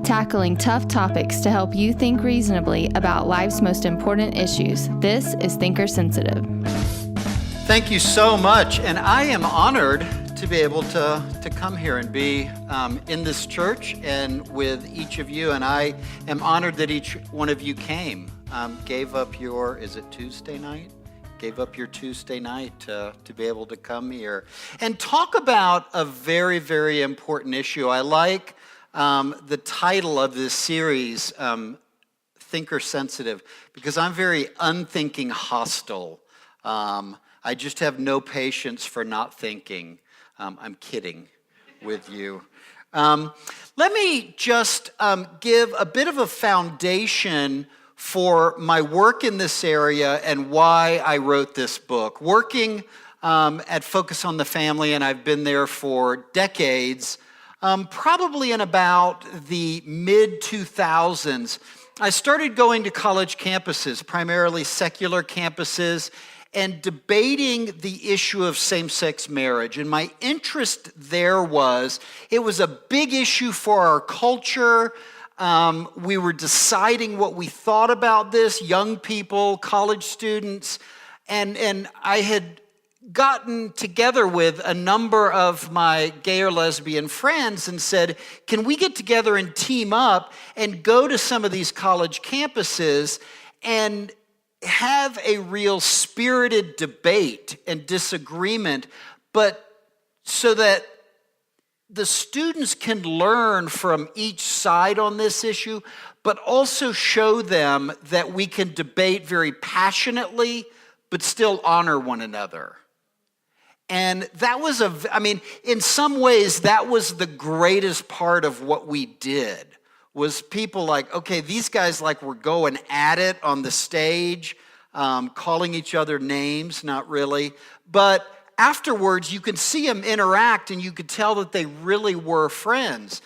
tackling tough topics to help you think reasonably about life's most important issues. This is Thinker Sensitive. Thank you so much, and I am honored to be able to come here and be in this church and with each of you, and I am honored that each one of you came, gave up your, is it Tuesday night? Gave up your Tuesday night to be able to come here and talk about a very, very important issue. I like the title of this series, Thinker Sensitive, because I'm very unthinking hostile. I just have no patience for not thinking. I'm kidding with you. Let me just give a bit of a foundation for my work in this area and why I wrote this book. Working at Focus on the Family, and I've been there for decades, probably in about the mid-2000s, I started going to college campuses, primarily secular campuses, and debating the issue of same-sex marriage. And my interest there was, it was a big issue for our culture. We were deciding what we thought about this, young people, college students, and I had gotten together with a number of my gay or lesbian friends and said, can we get together and team up and go to some of these college campuses and have a real spirited debate and disagreement, but so that the students can learn from each side on this issue, but also show them that we can debate very passionately, but still honor one another. And that was in some ways, that was the greatest part of what we did, was people like, okay, these guys were going at it on the stage, calling each other names, not really, but afterwards you could see them interact and you could tell that they really were friends.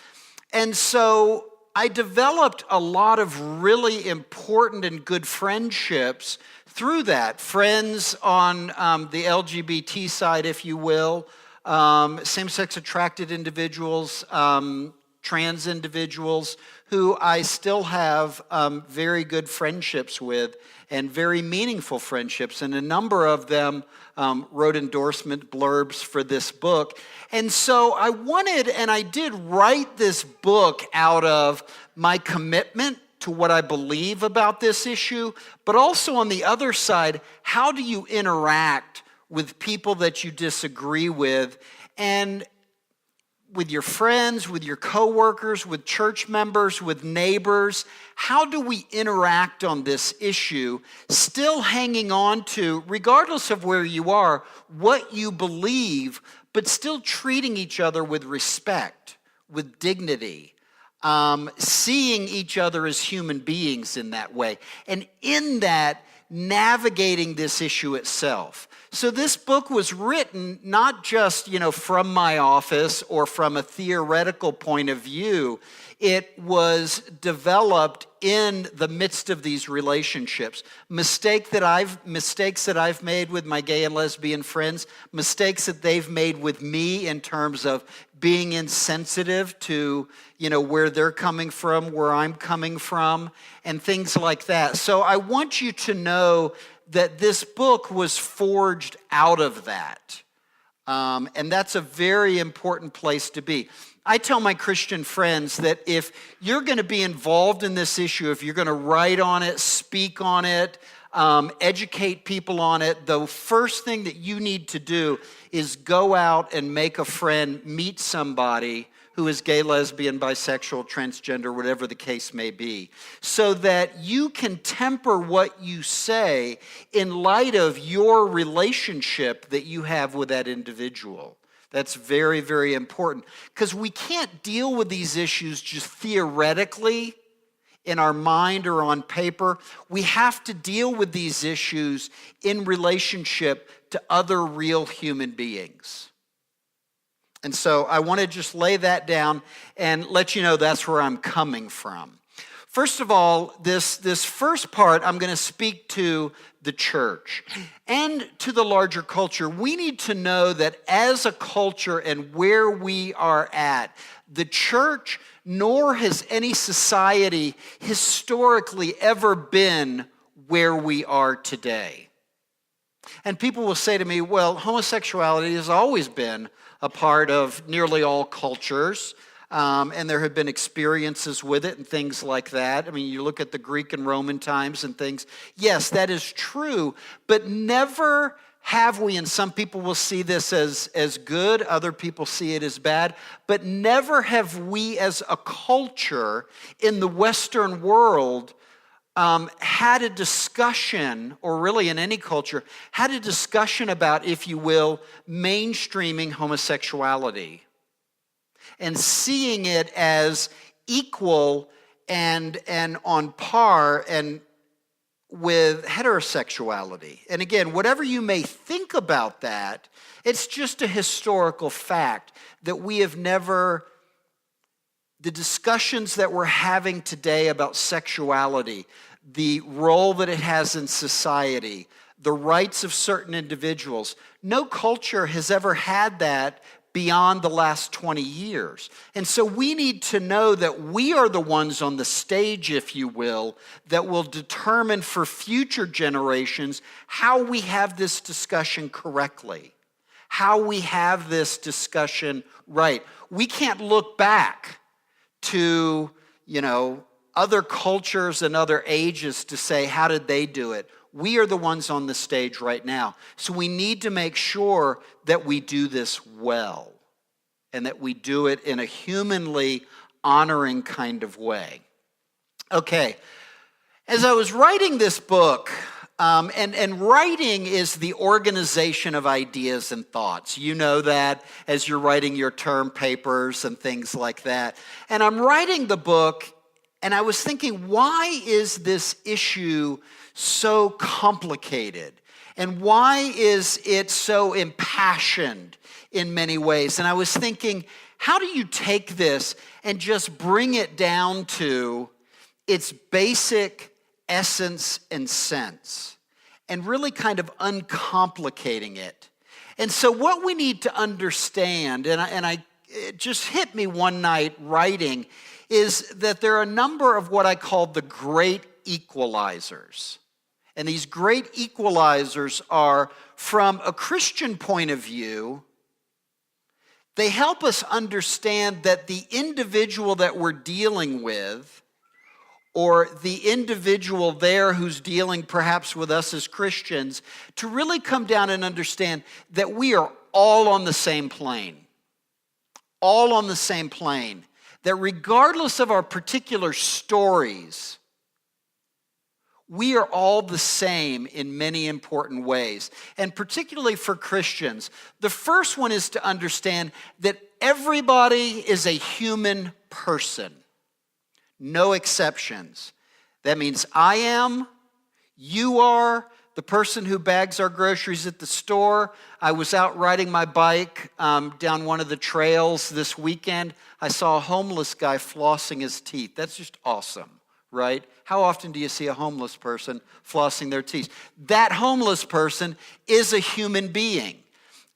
And so I developed a lot of really important and good friendships through that. Friends on the LGBT side, if you will, same-sex attracted individuals, trans individuals who I still have very good friendships with and very meaningful friendships. And a number of them wrote endorsement blurbs for this book. And so I wanted, and I did write this book out of my commitment to what I believe about this issue, but also on the other side, how do you interact with people that you disagree with, and with your friends, with your coworkers, with church members, with neighbors? How do we interact on this issue, still hanging on to, regardless of where you are, what you believe, but still treating each other with respect, with dignity, seeing each other as human beings in that way, and in that, navigating this issue itself. So this book was written not just, from my office or from a theoretical point of view. It was developed in the midst of these relationships. Mistakes that I've made with my gay and lesbian friends, mistakes that they've made with me in terms of being insensitive to, where they're coming from, where I'm coming from, and things like that. So I want you to know that this book was forged out of that. And that's a very important place to be. I tell my Christian friends that if you're going to be involved in this issue, if you're going to write on it, speak on it, educate people on it, the first thing that you need to do is go out and make a friend, meet somebody who is gay, lesbian, bisexual, transgender, whatever the case may be, so that you can temper what you say in light of your relationship that you have with that individual. That's very, very important, because we can't deal with these issues just theoretically in our mind or on paper. We have to deal with these issues in relationship to other real human beings. And so I want to just lay that down and let you know that's where I'm coming from. First of all, this first part, I'm going to speak to the church and to the larger culture. We need to know that as a culture and where we are at, the church, nor has any society historically ever been where we are today. And people will say to me, well, homosexuality has always been a part of nearly all cultures. And there have been experiences with it and things like that. I mean, you look at the Greek and Roman times and things. Yes, that is true, but never have we, and some people will see this as good, other people see it as bad, but never have we as a culture in the Western world had a discussion, or really in any culture, had a discussion about, if you will, mainstreaming homosexuality and seeing it as equal and on par and with heterosexuality. And again, whatever you may think about that, it's just a historical fact that we have never, the discussions that we're having today about sexuality, the role that it has in society, the rights of certain individuals, no culture has ever had that beyond the last 20 years. And so we need to know that we are the ones on the stage, if you will, that will determine for future generations how we have this discussion correctly, how we have this discussion right. We can't look back to, other cultures and other ages to say, how did they do it? We are the ones on the stage right now. So we need to make sure that we do this well and that we do it in a humanly honoring kind of way. Okay, as I was writing this book, and writing is the organization of ideas and thoughts. You know that as you're writing your term papers and things like that. And I'm writing the book, and I was thinking, why is this issue so complicated? And why is it so impassioned in many ways? And I was thinking, how do you take this and just bring it down to its basic essence and sense, and really kind of uncomplicating it? And so what we need to understand, it just hit me one night writing, is that there are a number of what I call the great equalizers. And these great equalizers are, from a Christian point of view, they help us understand that the individual that we're dealing with, or the individual there who's dealing perhaps with us as Christians, to really come down and understand that we are all on the same plane. All on the same plane. That regardless of our particular stories, we are all the same in many important ways. And particularly for Christians, the first one is to understand that everybody is a human person. No exceptions. That means I am, you are, the person who bags our groceries at the store. I was out riding my bike down one of the trails this weekend. I saw a homeless guy flossing his teeth. That's just awesome, right? How often do you see a homeless person flossing their teeth? That homeless person is a human being.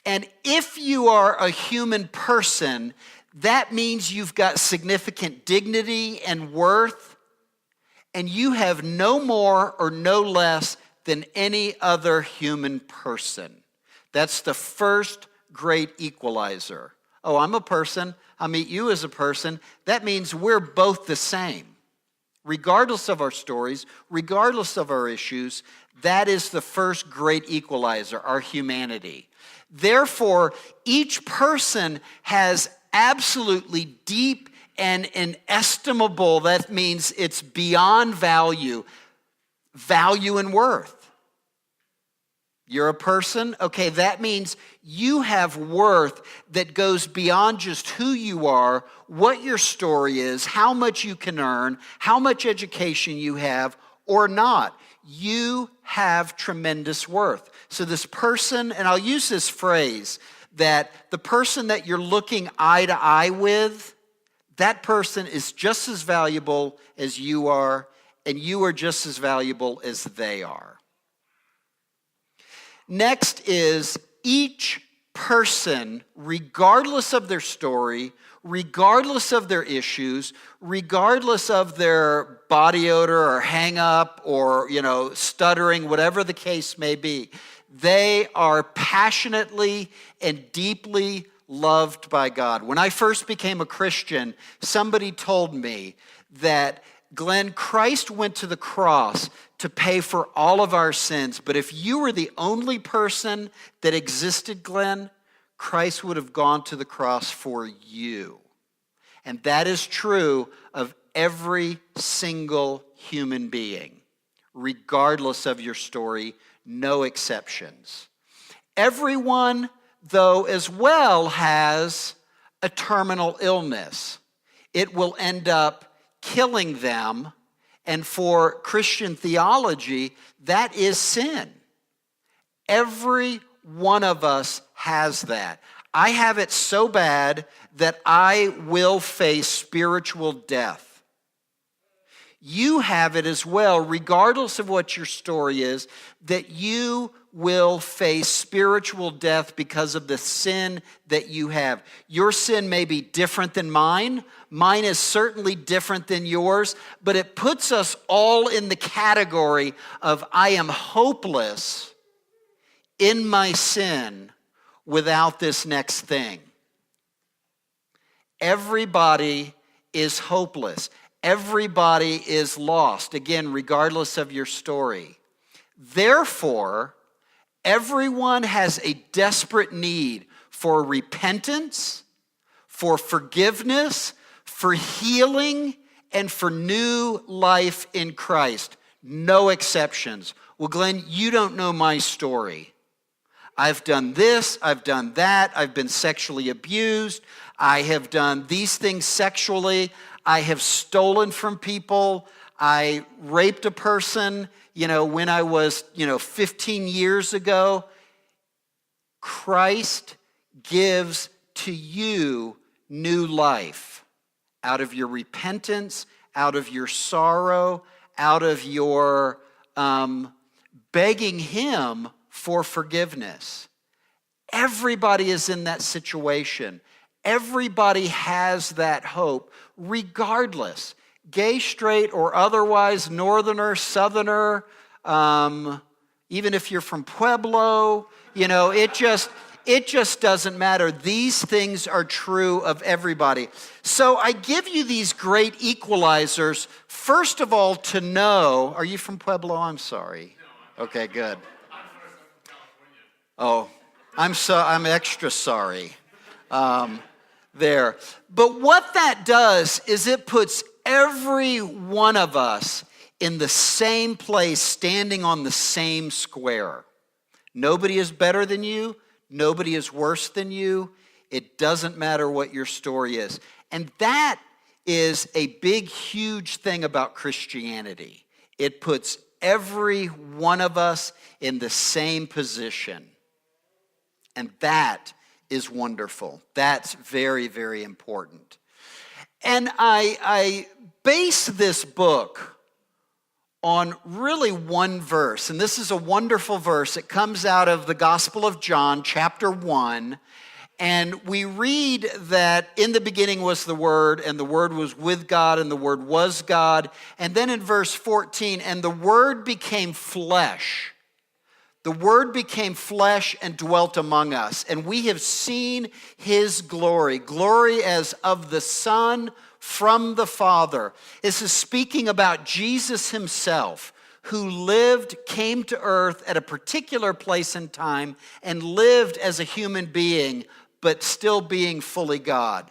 And if you are a human person, that means you've got significant dignity and worth, and you have no more or no less than any other human person. That's the first great equalizer. Oh, I'm a person. I meet you as a person. That means we're both the same. Regardless of our stories, regardless of our issues, that is the first great equalizer, our humanity. Therefore, each person has absolutely deep and inestimable, that means it's beyond value and worth. You're a person? Okay, that means you have worth that goes beyond just who you are, what your story is, how much you can earn, how much education you have or not. You have tremendous worth. So this person, and I'll use this phrase, that the person that you're looking eye to eye with, that person is just as valuable as you are, and you are just as valuable as they are. Next is each person, regardless of their story, regardless of their issues, regardless of their body odor or hang up or, stuttering, whatever the case may be, they are passionately and deeply loved by God. When I first became a Christian, somebody told me that, Glenn, Christ went to the cross to pay for all of our sins, but if you were the only person that existed, Glenn, Christ would have gone to the cross for you. And that is true of every single human being, regardless of your story, no exceptions. Everyone, though, as well has a terminal illness. It will end up killing them, and for Christian theology, that is sin. Every one of us has that. I have it so bad that I will face spiritual death. You have it as well, regardless of what your story is, that you will face spiritual death because of the sin that you have. Your sin may be different than mine. Mine is certainly different than yours, but it puts us all in the category of I am hopeless in my sin without this next thing. Everybody is hopeless. Everybody is lost, again, regardless of your story. Therefore, everyone has a desperate need for repentance, for forgiveness, for healing, and for new life in Christ. No exceptions. Well, Glenn, you don't know my story. I've done this, I've done that, I've been sexually abused, I have done these things sexually, I have stolen from people, I raped a person, when I was, 15 years ago. Christ gives to you new life out of your repentance, out of your sorrow, out of your begging Him for forgiveness. Everybody is in that situation. Everybody has that hope, regardless. Gay, straight, or otherwise, northerner, southerner, even if you're from Pueblo, it just doesn't matter. These things are true of everybody. So I give you these great equalizers, first of all, to know. Are you from Pueblo? I'm sorry. Okay, good. Oh, I'm extra sorry there. But what that does is it puts every one of us in the same place, standing on the same square. Nobody is better than you. Nobody is worse than you. It doesn't matter what your story is. And that is a big, huge thing about Christianity. It puts every one of us in the same position. And that is wonderful. That's very, very important. And I base this book on really one verse. And this is a wonderful verse. It comes out of the Gospel of John, chapter 1. And we read that in the beginning was the Word, and the Word was with God, and the Word was God. And then in verse 14, and the Word became flesh. The Word became flesh and dwelt among us, and we have seen His glory, glory as of the Son from the Father. This is speaking about Jesus Himself, who came to earth at a particular place and time, and lived as a human being, but still being fully God.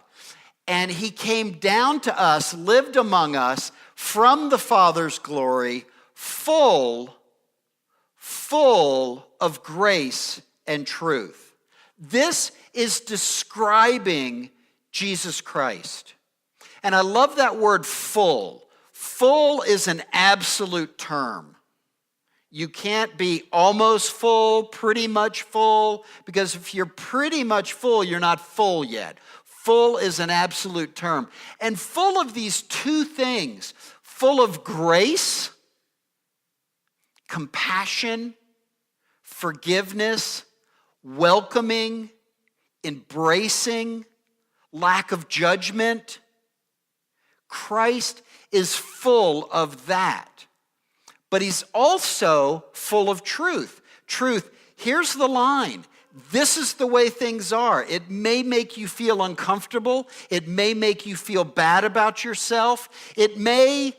And He came down to us, lived among us, from the Father's glory, full of grace and truth. This is describing Jesus Christ. And I love that word full. Full is an absolute term. You can't be almost full, pretty much full, because if you're pretty much full, you're not full yet. Full is an absolute term. And full of these two things, full of grace, compassion, forgiveness, welcoming, embracing, lack of judgment. Christ is full of that. But he's also full of truth. Truth, here's the line. This is the way things are. It may make you feel uncomfortable. It may make you feel bad about yourself. It may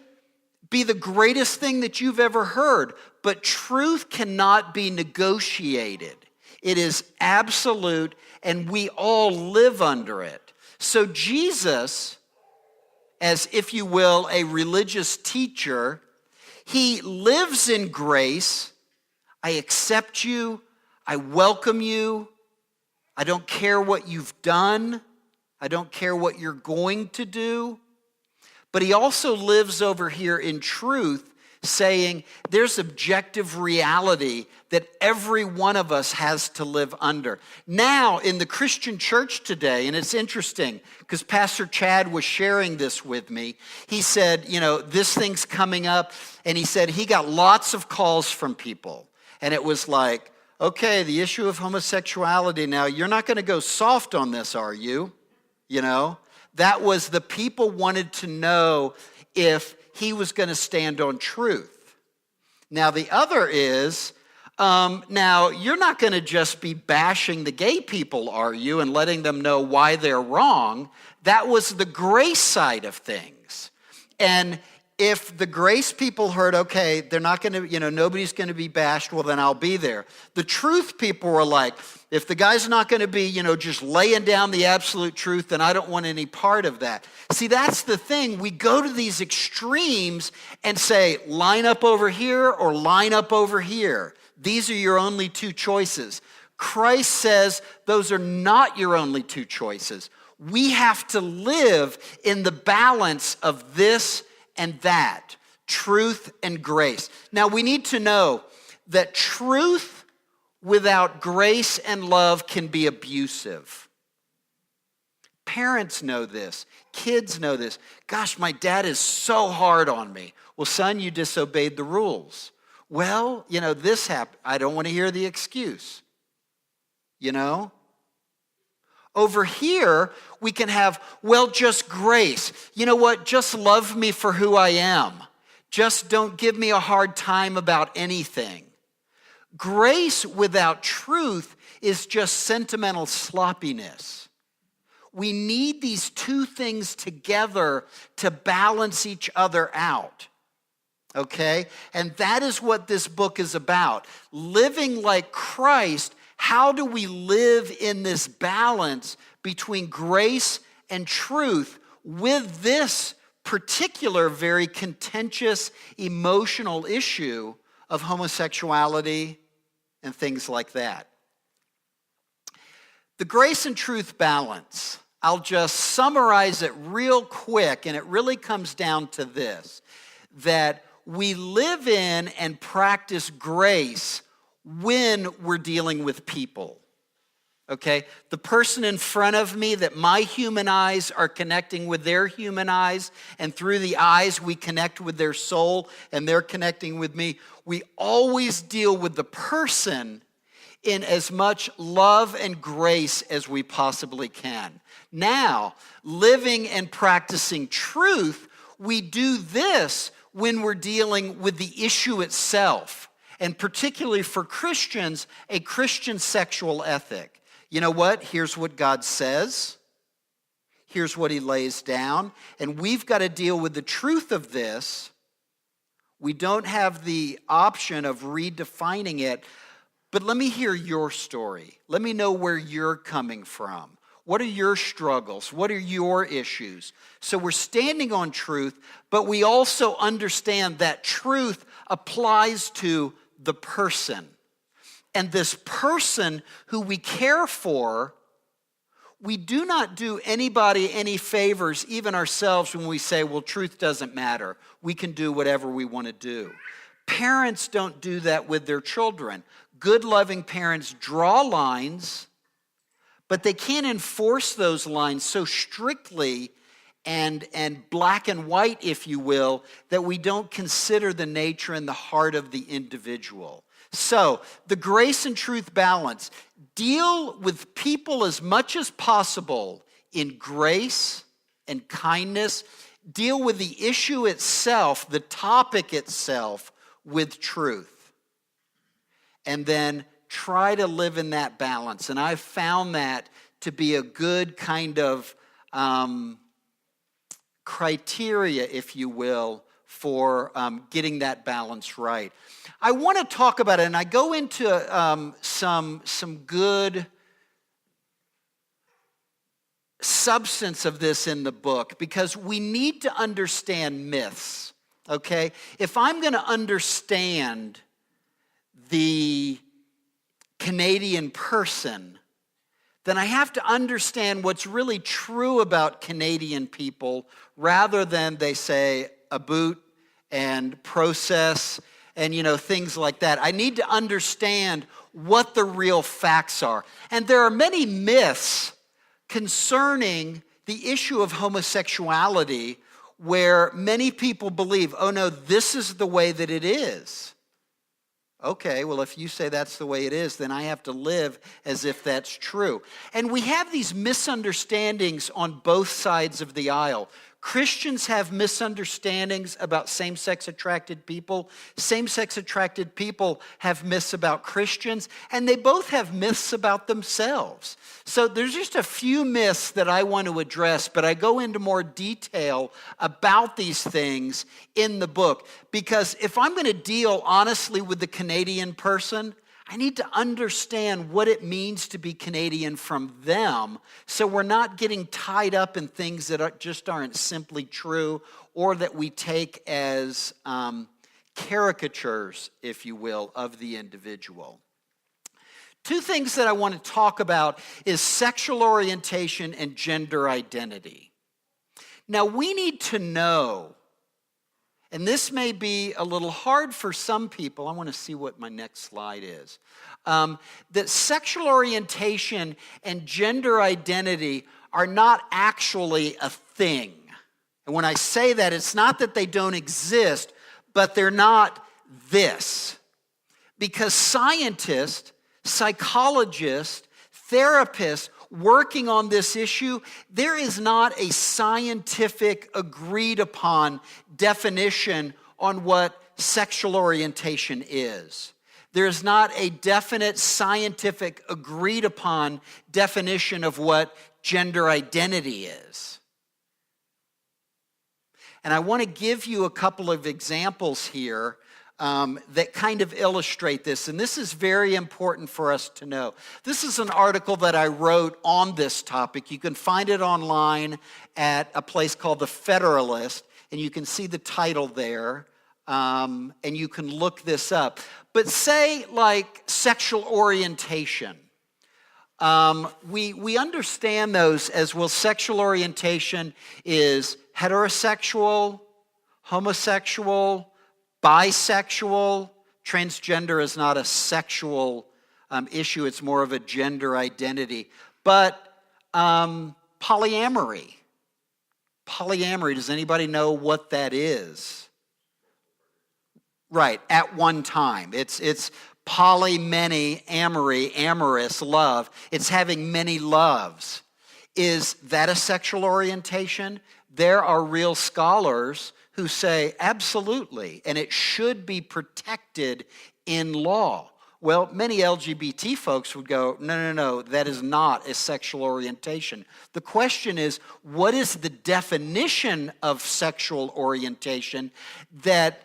be the greatest thing that you've ever heard. But truth cannot be negotiated. It is absolute, and we all live under it. So Jesus, as if you will, a religious teacher, he lives in grace. I accept you. I welcome you. I don't care what you've done. I don't care what you're going to do. But he also lives over here in truth, saying there's objective reality that every one of us has to live under. Now, in the Christian church today, and it's interesting because Pastor Chad was sharing this with me. He said, this thing's coming up, and he said he got lots of calls from people. And it was like, okay, the issue of homosexuality now, you're not going to go soft on this, are you? That was the people wanted to know if he was going to stand on truth. Now, the other is, now, you're not going to just be bashing the gay people, are you, and letting them know why they're wrong. That was the grace side of things. And if the grace people heard, okay, they're not going to, nobody's going to be bashed, well, then I'll be there. The truth people were like, if the guy's not going to be, just laying down the absolute truth, then I don't want any part of that. See, that's the thing. We go to these extremes and say, line up over here or line up over here. These are your only two choices. Christ says those are not your only two choices. We have to live in the balance of this and that, truth and grace. Now, we need to know that truth without grace and love can be abusive. Parents know this. Kids know this. Gosh, my dad is so hard on me. Well, son, you disobeyed the rules. Well, this happened. I don't want to hear the excuse. Over here, we can have, well, just grace. You know what? Just love me for who I am. Just don't give me a hard time about anything. Grace without truth is just sentimental sloppiness. We need these two things together to balance each other out. Okay? And that is what this book is about. Living like Christ. How do we live in this balance between grace and truth with this particular very contentious emotional issue of homosexuality and things like that? The grace and truth balance, I'll just summarize it real quick, and it really comes down to this, that we live in and practice grace when we're dealing with people, okay? The person in front of me, that my human eyes are connecting with their human eyes, and through the eyes we connect with their soul, and they're connecting with me. We always deal with the person in as much love and grace as we possibly can. Now, living and practicing truth, we do this when we're dealing with the issue itself. And particularly for Christians, a Christian sexual ethic. You know what? Here's what God says. Here's what he lays down. And we've got to deal with the truth of this. We don't have the option of redefining it. But let me hear your story. Let me know where you're coming from. What are your struggles? What are your issues? So we're standing on truth, but we also understand that truth applies to the person. And this person who we care for, we do not do anybody any favors, even ourselves, when we say, well, truth doesn't matter. We can do whatever we want to do. Parents don't do that with their children. Good, loving parents draw lines, But they can't enforce those lines so strictly and black and white, if you will, that we don't consider the nature and the heart of the individual. So, the grace and truth balance. Deal with people as much as possible in grace and kindness. Deal with the issue itself, the topic itself, with truth. And then try to live in that balance. And I've found that to be a good kind of criteria, if you will, for getting that balance right. I want to talk about it, and I go into some good substance of this in the book, because we need to understand myths, okay? If I'm going to understand the Canadian person, then I have to understand what's really true about Canadian people rather than they say a boot and process and, things like that. I need to understand what the real facts are. And there are many myths concerning the issue of homosexuality where many people believe, oh no, this is the way that it is. Okay, well, if you say that's the way it is, then I have to live as if that's true. And we have these misunderstandings on both sides of the aisle. Christians have misunderstandings about same-sex attracted people. Same-sex attracted people have myths about Christians, and they both have myths about themselves. So there's just a few myths that I want to address, but I go into more detail about these things in the book. Because if I'm going to deal honestly with the Canadian person, I need to understand what it means to be Canadian from them, so we're not getting tied up in things that just aren't simply true or that we take as caricatures, if you will, of the individual. Two things that I want to talk about is sexual orientation and gender identity. Now, we need to know, and this may be a little hard for some people. I want to see what my next slide is. That sexual orientation and gender identity are not actually a thing. And when I say that, it's not that they don't exist, but they're not this. Because scientists, psychologists, therapists working on this issue, there is not a scientific agreed upon definition on what sexual orientation is. There is not a definite scientific agreed upon definition of what gender identity is. And I want to give you a couple of examples here that kind of illustrate this. And this is very important for us to know. This is an article that I wrote on this topic. You can find it online at a place called The Federalist, and you can see the title there, and you can look this up. But say, like, sexual orientation. We understand those as, well, sexual orientation is heterosexual, homosexual, bisexual. Transgender is not a sexual issue, it's more of a gender identity. But polyamory. Polyamory, does anybody know what that is? Right, at one time. It's poly, many, amory, amorous, love. It's having many loves. Is that a sexual orientation? There are real scholars who say absolutely, and it should be protected in law. Well, many LGBT folks would go, no, that is not a sexual orientation. The question is, what is the definition of sexual orientation that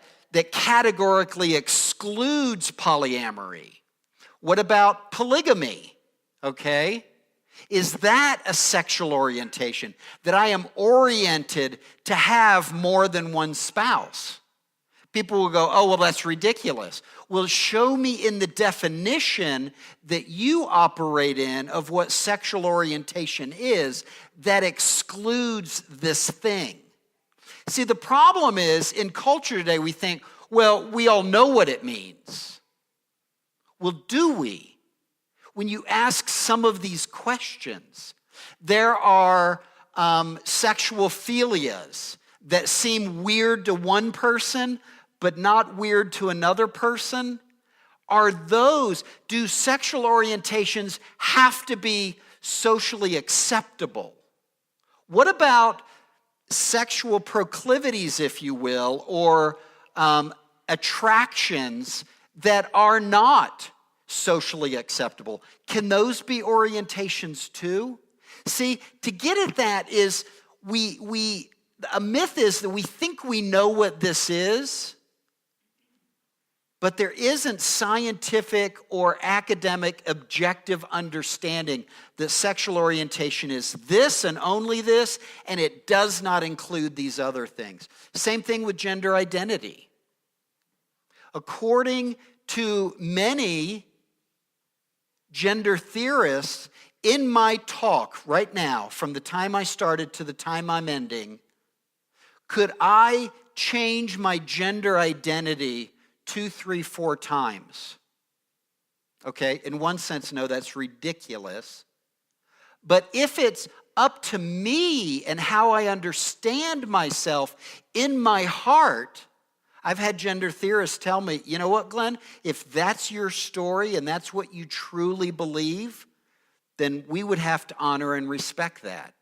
categorically excludes polyamory? What about polygamy? Okay? Is that a sexual orientation? That I am oriented to have more than one spouse? People will go, oh, well, that's ridiculous. Well, show me in the definition that you operate in of what sexual orientation is that excludes this thing. See, the problem is, in culture today, we think, well, we all know what it means. Well, do we? when you ask some of these questions. There are sexual philias that seem weird to one person, but not weird to another person. Do sexual orientations have to be socially acceptable? What about sexual proclivities, if you will, or attractions that are not socially acceptable? Can those be orientations too? See, to get at that is a myth is that we think we know what this is, but there isn't scientific or academic objective understanding that sexual orientation is this and only this, and it does not include these other things. Same thing with gender identity. According to many gender theorists, in my talk right now, from the time I started to the time I'm ending, could I change my gender identity 2, 3, 4 times? Okay, in one sense, no, that's ridiculous. But if it's up to me and how I understand myself in my heart, I've had gender theorists tell me, you know what, Glenn, if that's your story and that's what you truly believe, then we would have to honor and respect that.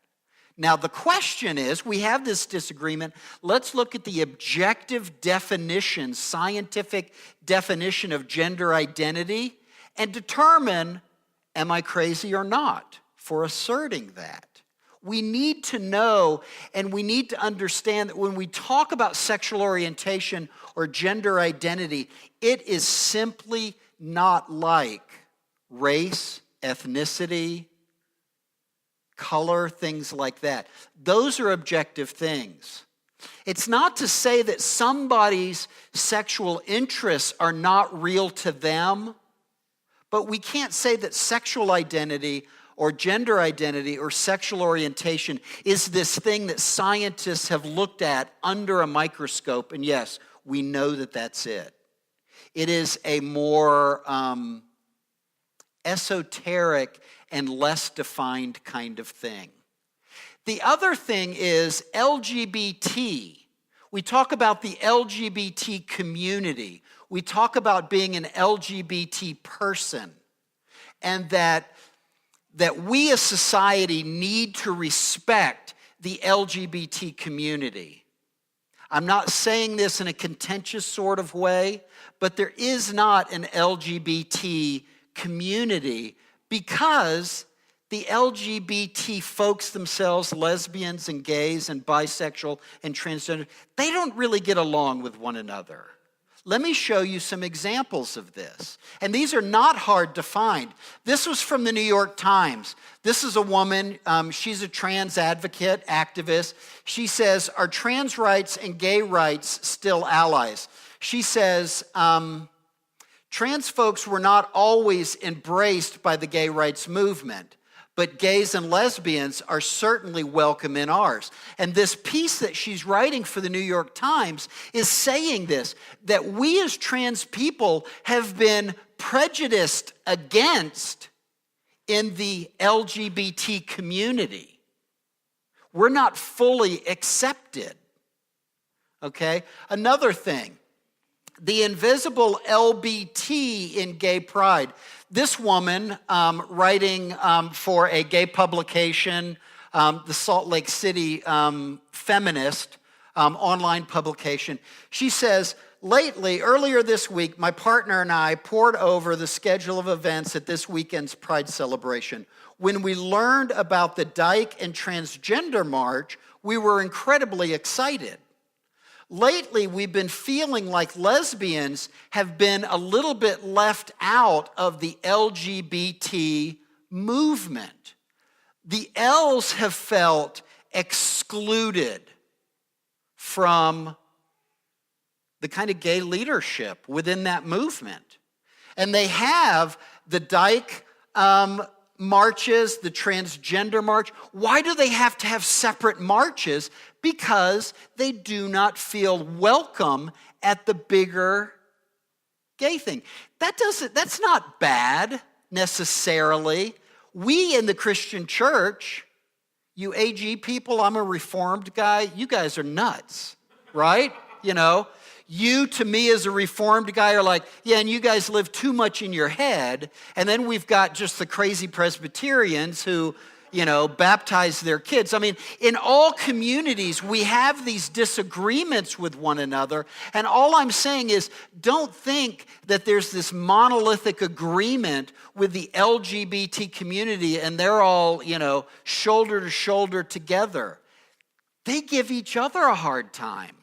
Now, the question is, we have this disagreement. Let's look at the objective definition, scientific definition of gender identity, and determine, am I crazy or not for asserting that? We need to know and we need to understand that when we talk about sexual orientation or gender identity, it is simply not like race, ethnicity, color, things like that. Those are objective things. It's not to say that somebody's sexual interests are not real to them, but we can't say that sexual identity or gender identity or sexual orientation is this thing that scientists have looked at under a microscope, and yes, we know that that's it. It is a more esoteric and less defined kind of thing. The other thing is LGBT. We talk about the LGBT community. We talk about being an LGBT person, and that we as society need to respect the LGBT community. I'm not saying this in a contentious sort of way, but there is not an LGBT community because the LGBT folks themselves, lesbians and gays and bisexual and transgender, they don't really get along with one another. Let me show you some examples of this. And these are not hard to find. This was from the New York Times. This is a woman, she's a trans advocate, activist. She says, are trans rights and gay rights still allies? She says, trans folks were not always embraced by the gay rights movement, but gays and lesbians are certainly welcome in ours. And this piece that she's writing for the New York Times is saying this, that we as trans people have been prejudiced against in the LGBT community. We're not fully accepted. Okay? Another thing, the invisible LBT in gay pride. This woman, writing for a gay publication, the Salt Lake City feminist online publication, she says, earlier this week, my partner and I pored over the schedule of events at this weekend's Pride celebration. When we learned about the Dyke and Transgender March, we were incredibly excited. Lately, we've been feeling like lesbians have been a little bit left out of the LGBT movement. The L's have felt excluded from the kind of gay leadership within that movement. And they have the Dyke marches, the transgender march. Why do they have to have separate marches? Because they do not feel welcome at the bigger gay thing. That's not bad. necessarily. We in the Christian church, you AG people, I'm a Reformed guy, you guys are nuts, right? You to me as a Reformed guy are like, yeah, and you guys live too much in your head. And then we've got just the crazy Presbyterians who, baptize their kids. I mean, in all communities, we have these disagreements with one another. And all I'm saying is, don't think that there's this monolithic agreement with the LGBT community and they're all, shoulder to shoulder together. They give each other a hard time.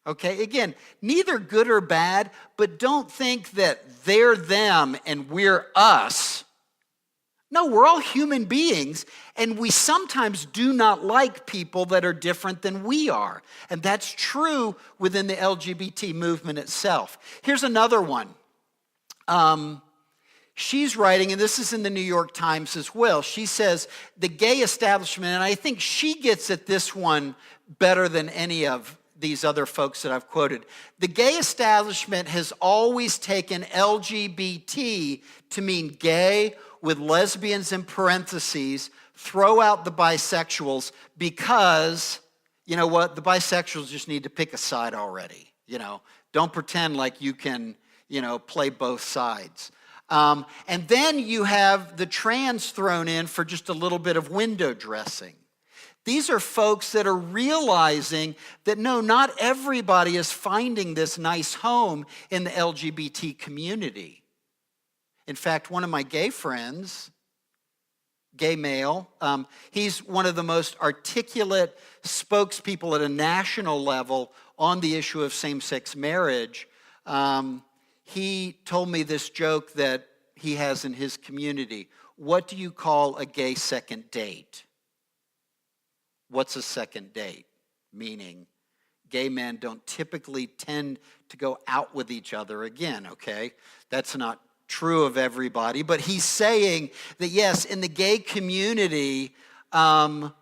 Okay, again, neither good or bad, but don't think that they're them and we're us. No, we're all human beings, and we sometimes do not like people that are different than we are. And that's true within the LGBT movement itself. Here's another one. She's writing, and this is in the New York Times as well. She says, the gay establishment, and I think she gets at this one better than any of these other folks that I've quoted. The gay establishment has always taken LGBT to mean gay with lesbians in parentheses, throw out the bisexuals because, you know what, the bisexuals just need to pick a side already. Don't pretend like you can, play both sides. And then you have the trans thrown in for just a little bit of window dressing. These are folks that are realizing that no, not everybody is finding this nice home in the LGBT community. In fact, one of my gay friends, gay male, he's one of the most articulate spokespeople at a national level on the issue of same-sex marriage. He told me this joke that he has in his community. What do you call a gay second date? What's a second date? Meaning, gay men don't typically tend to go out with each other again, okay? That's not true of everybody, but he's saying that yes, in the gay community, that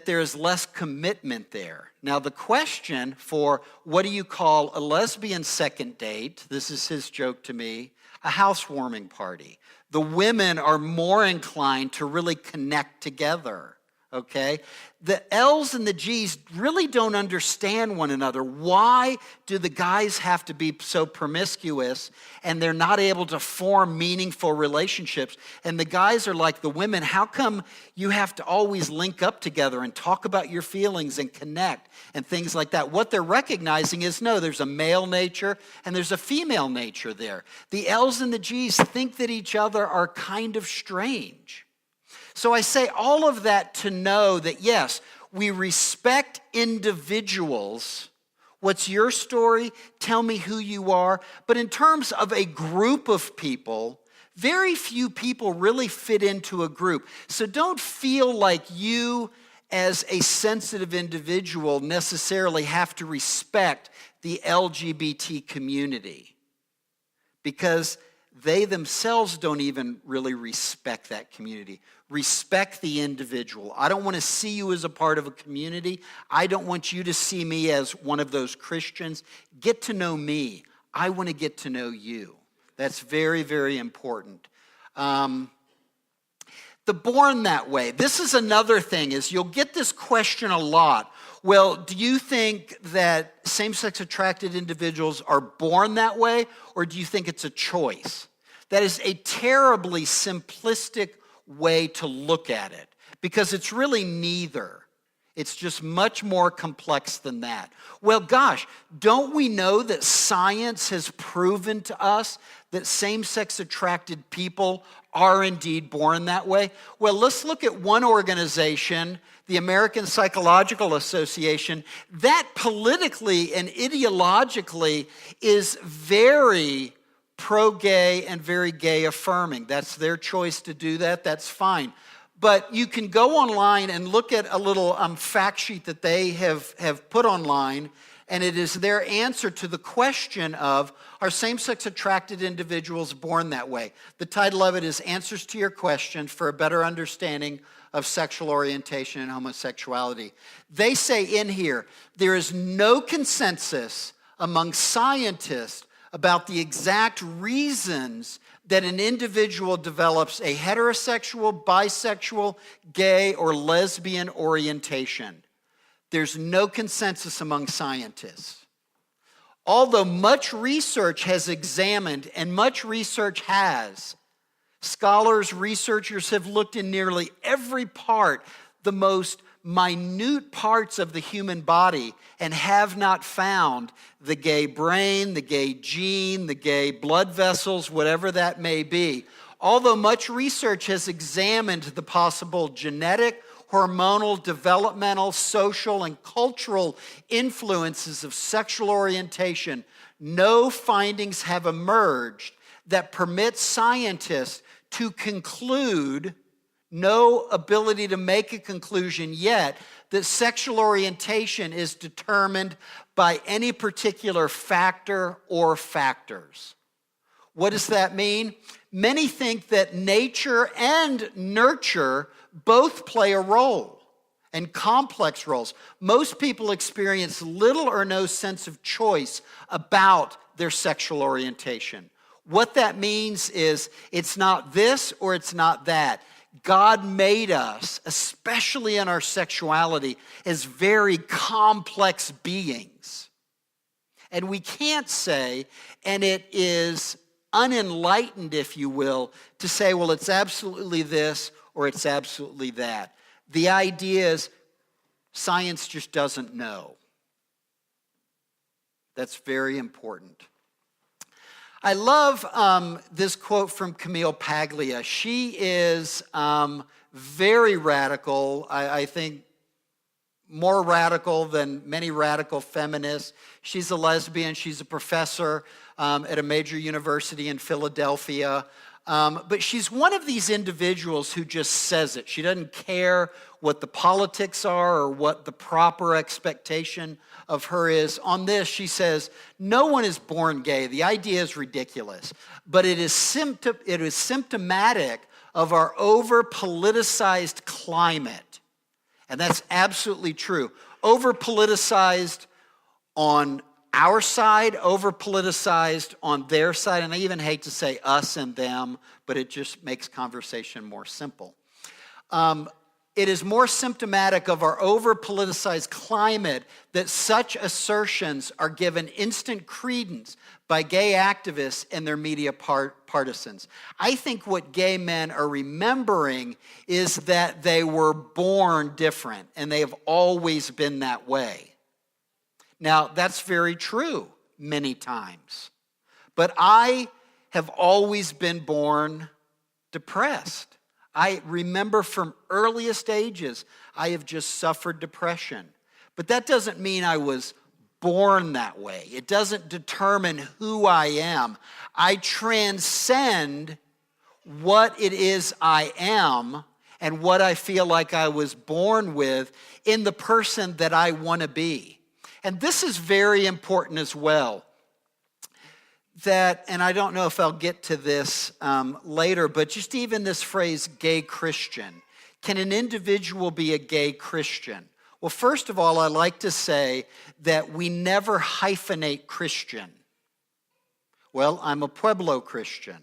there's less commitment there. Now the question for what do you call a lesbian second date, this is his joke to me, a housewarming party. The women are more inclined to really connect together, okay? The L's and the G's really don't understand one another. Why do the guys have to be so promiscuous and they're not able to form meaningful relationships? And the guys are like the women, how come you have to always link up together and talk about your feelings and connect and things like that? What they're recognizing is, no, there's a male nature and there's a female nature there. The L's and the G's think that each other are kind of strange. So I say all of that to know that, yes, we respect individuals. What's your story? Tell me who you are. But in terms of a group of people, very few people really fit into a group. So don't feel like you as a sensitive individual necessarily have to respect the LGBT community, because they themselves don't even really respect that community. Respect the individual. I don't want to see you as a part of a community. I don't want you to see me as one of those Christians. Get to know me. I want to get to know you. That's very, very important. The born that way. This is another thing, is you'll get this question a lot. Well, do you think that same-sex attracted individuals are born that way, or do you think it's a choice? That is a terribly simplistic way to look at it, because it's really neither. It's just much more complex than that. Well, gosh, don't we know that science has proven to us that same-sex attracted people are indeed born that way? Well, let's look at one organization, the American Psychological Association, that politically and ideologically is very pro-gay and very gay affirming. That's their choice to do that. That's fine. But you can go online and look at a little fact sheet that they have put online, and it is their answer to the question of, are same-sex attracted individuals born that way? The title of it is Answers to Your Question for a Better Understanding of Sexual Orientation and Homosexuality. They say in here, there is no consensus among scientists about the exact reasons that an individual develops a heterosexual, bisexual, gay, or lesbian orientation. There's no consensus among scientists. Although much research has examined, and much research has, scholars, researchers have looked in nearly every part, the most minute parts of the human body, and have not found the gay brain, the gay gene, the gay blood vessels, whatever that may be. Although much research has examined the possible genetic, hormonal, developmental, social, and cultural influences of sexual orientation, no findings have emerged that permit scientists to conclude, no ability to make a conclusion yet, that sexual orientation is determined by any particular factor or factors. What does that mean? Many think that nature and nurture both play a role, and complex roles. Most people experience little or no sense of choice about their sexual orientation. What that means is it's not this or it's not that. God made us, especially in our sexuality, as very complex beings. And we can't say, and it is unenlightened, if you will, to say, well, it's absolutely this or it's absolutely that. The idea is science just doesn't know. That's very important. I love this quote from Camille Paglia. She is very radical, I think more radical than many radical feminists. She's a lesbian. She's a professor at a major university in Philadelphia. But she's one of these individuals who just says it. She doesn't care what the politics are or what the proper expectation of her is. On this, she says, no one is born gay. The idea is ridiculous. But it is symptomatic of our over-politicized climate. And that's absolutely true. Over-politicized on our side, over-politicized on their side, and I even hate to say us and them, but it just makes conversation more simple. It is more symptomatic of our over-politicized climate that such assertions are given instant credence by gay activists and their media partisans. I think what gay men are remembering is that they were born different, and they have always been that way. Now, that's very true many times. But I have always been born depressed. I remember from earliest ages, I have just suffered depression. But that doesn't mean I was born that way. It doesn't determine who I am. I transcend what it is I am and what I feel like I was born with in the person that I want to be. And this is very important as well. That, and I don't know if I'll get to this later, but just even this phrase, gay Christian. Can an individual be a gay Christian? Well, first of all, I like to say that we never hyphenate Christian. Well, I'm a Pueblo Christian,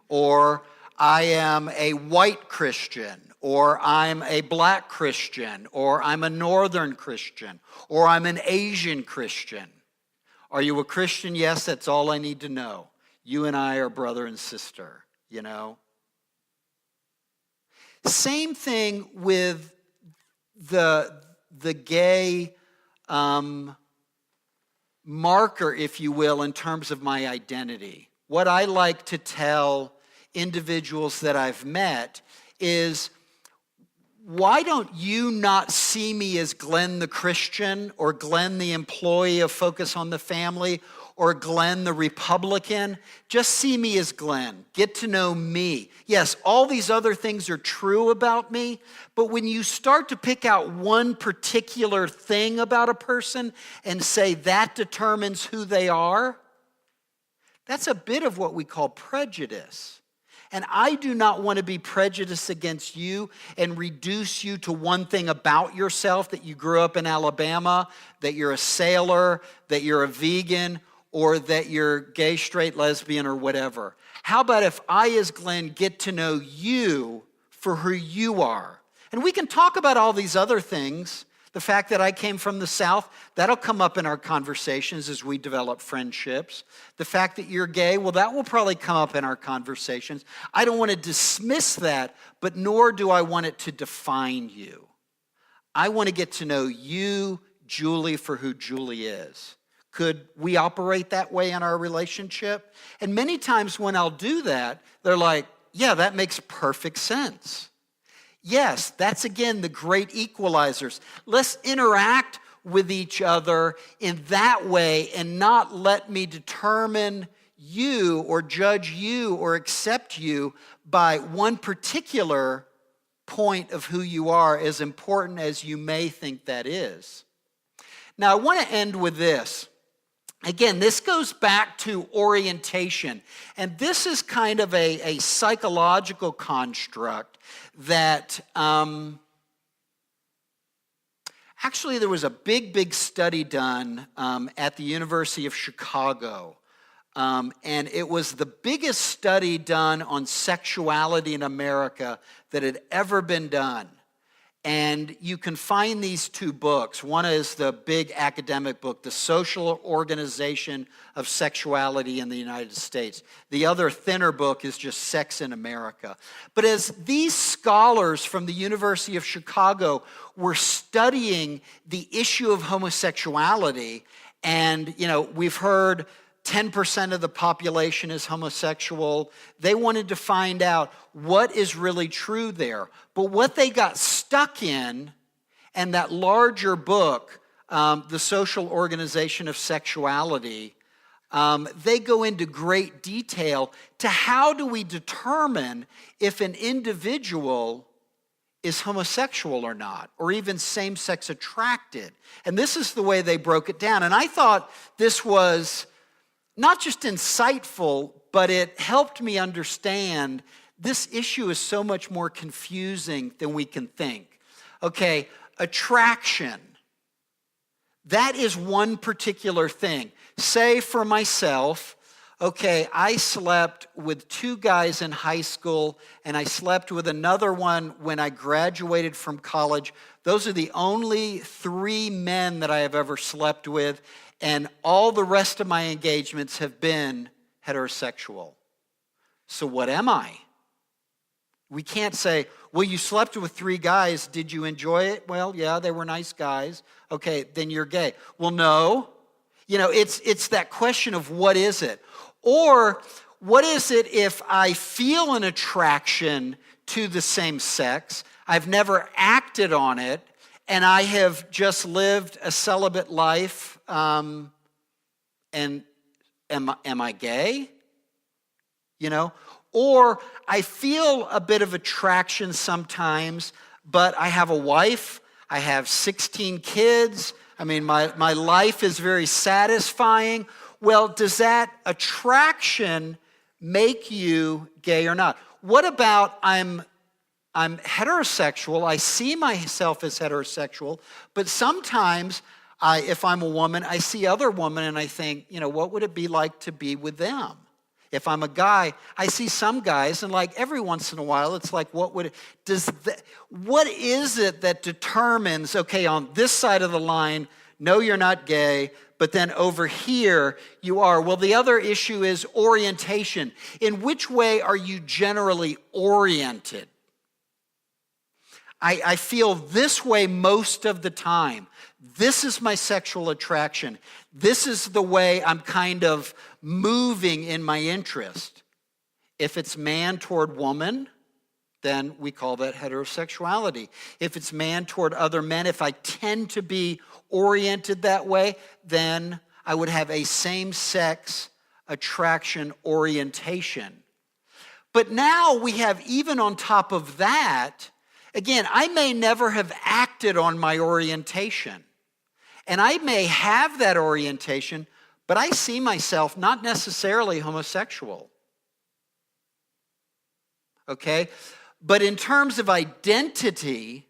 or I am a white Christian, or I'm a black Christian, or I'm a northern Christian, or I'm an Asian Christian. Are you a Christian? Yes, that's all I need to know. You and I are brother and sister, you know. Same thing with the gay marker, if you will, in terms of my identity. What I like to tell individuals that I've met is, why don't you not see me as Glenn the Christian, or Glenn the employee of Focus on the Family, or Glenn the Republican? Just see me as Glenn. Get to know me. Yes, all these other things are true about me, but when you start to pick out one particular thing about a person and say that determines who they are, that's a bit of what we call prejudice. And I do not want to be prejudiced against you and reduce you to one thing about yourself, that you grew up in Alabama, that you're a sailor, that you're a vegan, or that you're gay, straight, lesbian, or whatever. How about if I, as Glenn, get to know you for who you are? And we can talk about all these other things. The fact that I came from the South, that'll come up in our conversations as we develop friendships. The fact that you're gay, well, that will probably come up in our conversations. I don't want to dismiss that, but nor do I want it to define you. I want to get to know you, Julie, for who Julie is. Could we operate that way in our relationship? And many times when I'll do that, they're like, yeah, that makes perfect sense. Yes, that's again the great equalizers. Let's interact with each other in that way and not let me determine you or judge you or accept you by one particular point of who you are, as important as you may think that is. Now, I want to end with this. Again, this goes back to orientation, and this is kind of a psychological construct that actually there was a big study done at the University of Chicago, and it was the biggest study done on sexuality in America that had ever been done. And you can find these two books. One is the big academic book, The Social Organization of Sexuality in the United States. The other thinner book is just Sex in America. But as these scholars from the University of Chicago were studying the issue of homosexuality, and we've heard 10% of the population is homosexual. They wanted to find out what is really true there. But what they got stuck in, and that larger book, The Social Organization of Sexuality, they go into great detail to how do we determine if an individual is homosexual or not, or even same-sex attracted. And this is the way they broke it down. And I thought this was not just insightful, but it helped me understand this issue is so much more confusing than we can think. Okay, attraction. That is one particular thing. Say for myself, okay, I slept with 2 guys in high school, and I slept with another one when I graduated from college. Those are the only 3 men that I have ever slept with. And all the rest of my engagements have been heterosexual. So what am I? We can't say, well, you slept with 3 guys. Did you enjoy it? Well, yeah, they were nice guys. Okay, then you're gay. Well, no. It's that question of what is it? Or what is it if I feel an attraction to the same sex, I've never acted on it, and I have just lived a celibate life, and am I gay? Or I feel a bit of attraction sometimes, but I have a wife, I have 16 kids, my life is very satisfying. Well, does that attraction make you gay or not? What about I'm heterosexual, I see myself as heterosexual, but sometimes if I'm a woman, I see other women and I think, what would it be like to be with them? If I'm a guy, I see some guys, and every once in a while, it's like, what is it that determines, okay, on this side of the line, no, you're not gay, but then over here, you are. Well, the other issue is orientation. In which way are you generally oriented? I feel this way most of the time. This is my sexual attraction. This is the way I'm kind of moving in my interest. If it's man toward woman, then we call that heterosexuality. If it's man toward other men, if I tend to be oriented that way, then I would have a same-sex attraction orientation. But now we have, even on top of that, again, I may never have acted on my orientation. And I may have that orientation, but I see myself not necessarily homosexual. Okay? But in terms of identity,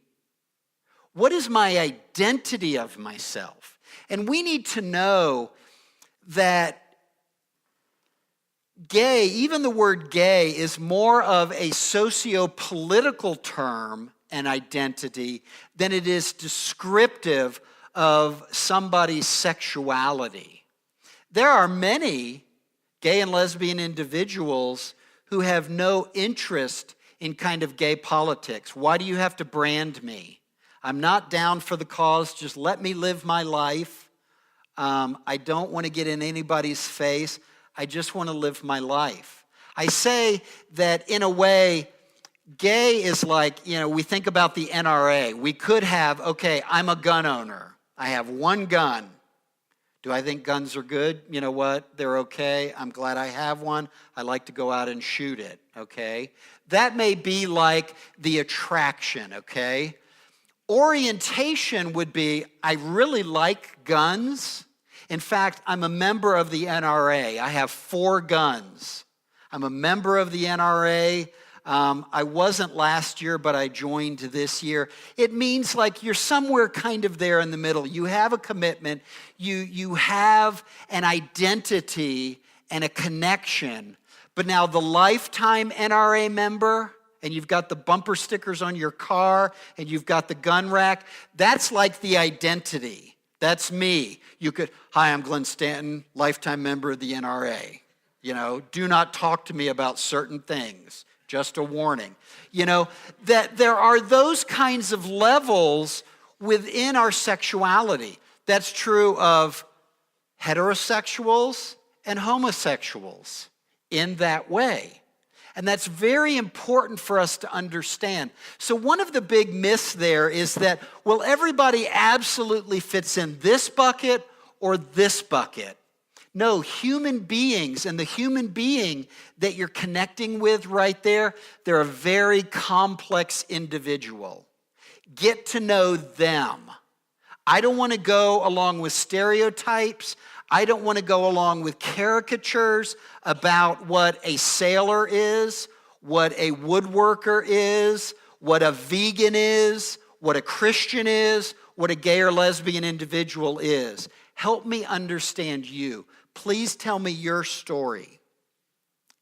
what is my identity of myself? And we need to know that gay, even the word gay, is more of a socio-political term and identity than it is descriptive of somebody's sexuality. There are many gay and lesbian individuals who have no interest in kind of gay politics. Why do you have to brand me? I'm not down for the cause. Just let me live my life. I don't want to get in anybody's face. I just want to live my life. I say that in a way, gay is like, we think about the NRA. We could have, okay, I'm a gun owner. I have one gun. Do I think guns are good? You know what? They're okay. I'm glad I have one. I like to go out and shoot it, okay? That may be like the attraction, okay? Orientation would be, I really like guns. In fact, I'm a member of the NRA. I have 4 guns. I'm a member of the NRA. I wasn't last year, but I joined this year. It means like you're somewhere kind of there in the middle. You have a commitment. You have an identity and a connection. But now the lifetime NRA member, and you've got the bumper stickers on your car, and you've got the gun rack, that's like the identity. That's me. You could, hi, I'm Glenn Stanton, lifetime member of the NRA. Do not talk to me about certain things. Just a warning. That there are those kinds of levels within our sexuality. That's true of heterosexuals and homosexuals in that way. And that's very important for us to understand. So one of the big myths there is that, well, everybody absolutely fits in this bucket or this bucket. No, human beings, and the human being that you're connecting with right there, they're a very complex individual. Get to know them. I don't want to go along with stereotypes. I don't want to go along with caricatures about what a sailor is, what a woodworker is, what a vegan is, what a Christian is, what a gay or lesbian individual is. Help me understand you. Please tell me your story,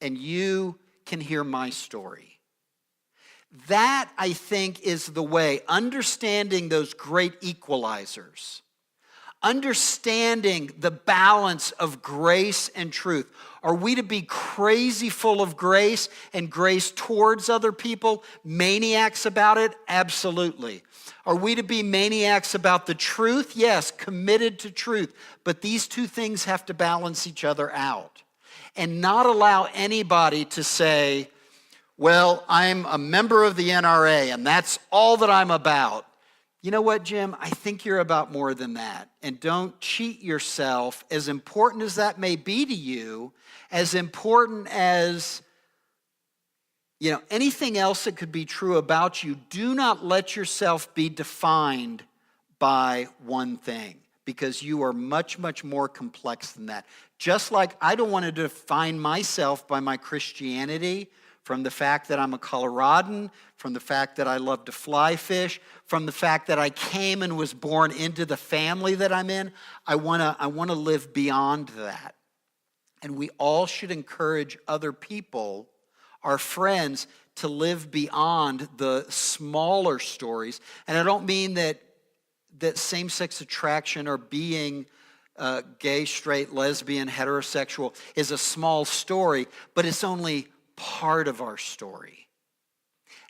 and you can hear my story. That, I think, is the way, understanding those great equalizers, understanding the balance of grace and truth. Are we to be crazy full of grace and grace towards other people, maniacs about it? Absolutely. Are we to be maniacs about the truth? Yes, committed to truth. But these two things have to balance each other out and not allow anybody to say, well, I'm a member of the NRA and that's all that I'm about. You know what, Jim? I think you're about more than that. And don't cheat yourself. As important as that may be to you, as important as anything else that could be true about you, do not let yourself be defined by one thing, because you are much, much more complex than that. Just like I don't want to define myself by my Christianity, from the fact that I'm a Coloradan, from the fact that I love to fly fish, from the fact that I came and was born into the family that I'm in. I want to live beyond that. And we all should encourage other people, our friends, to live beyond the smaller stories. And I don't mean that same-sex attraction or being gay, straight, lesbian, heterosexual is a small story, but it's only part of our story.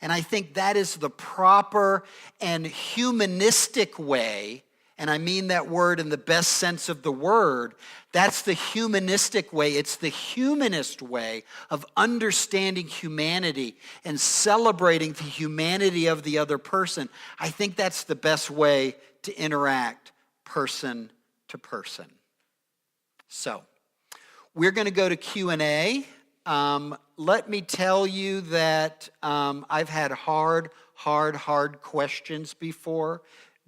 And I think that is the proper and humanistic way, and I mean that word in the best sense of the word. That's the humanistic way. It's the humanist way of understanding humanity and celebrating the humanity of the other person. I think that's the best way to interact person to person. So, we're going to go to Q&A. Let me tell you that I've had hard questions before.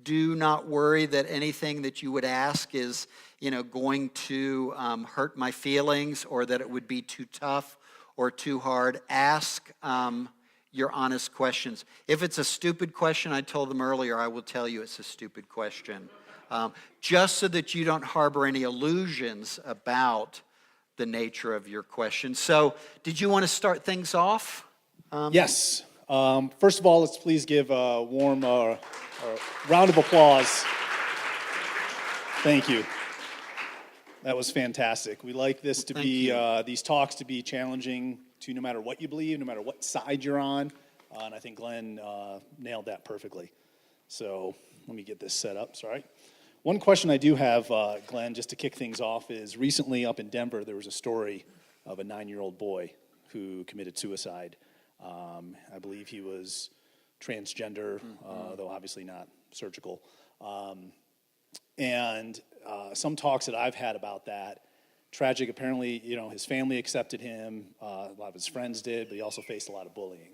Do not worry that anything that you would ask is, going to hurt my feelings, or that it would be too tough or too hard. Ask your honest questions. If it's a stupid question, I told them earlier, I will tell you it's a stupid question. Just so that you don't harbor any illusions about the nature of your question. So, did you want to start things off? Yes. First of all, let's please give a warm round of applause. Thank you. That was fantastic. We like this to these talks to be challenging to no matter what you believe, no matter what side you're on. And I think Glenn nailed that perfectly. So let me get this set up. Sorry. One question I do have, Glenn, just to kick things off, is recently up in Denver, there was a story of a 9-year-old boy who committed suicide. I believe he was transgender, though obviously not surgical. And some talks that I've had about that, tragic. Apparently, his family accepted him. A lot of his friends did, but he also faced a lot of bullying.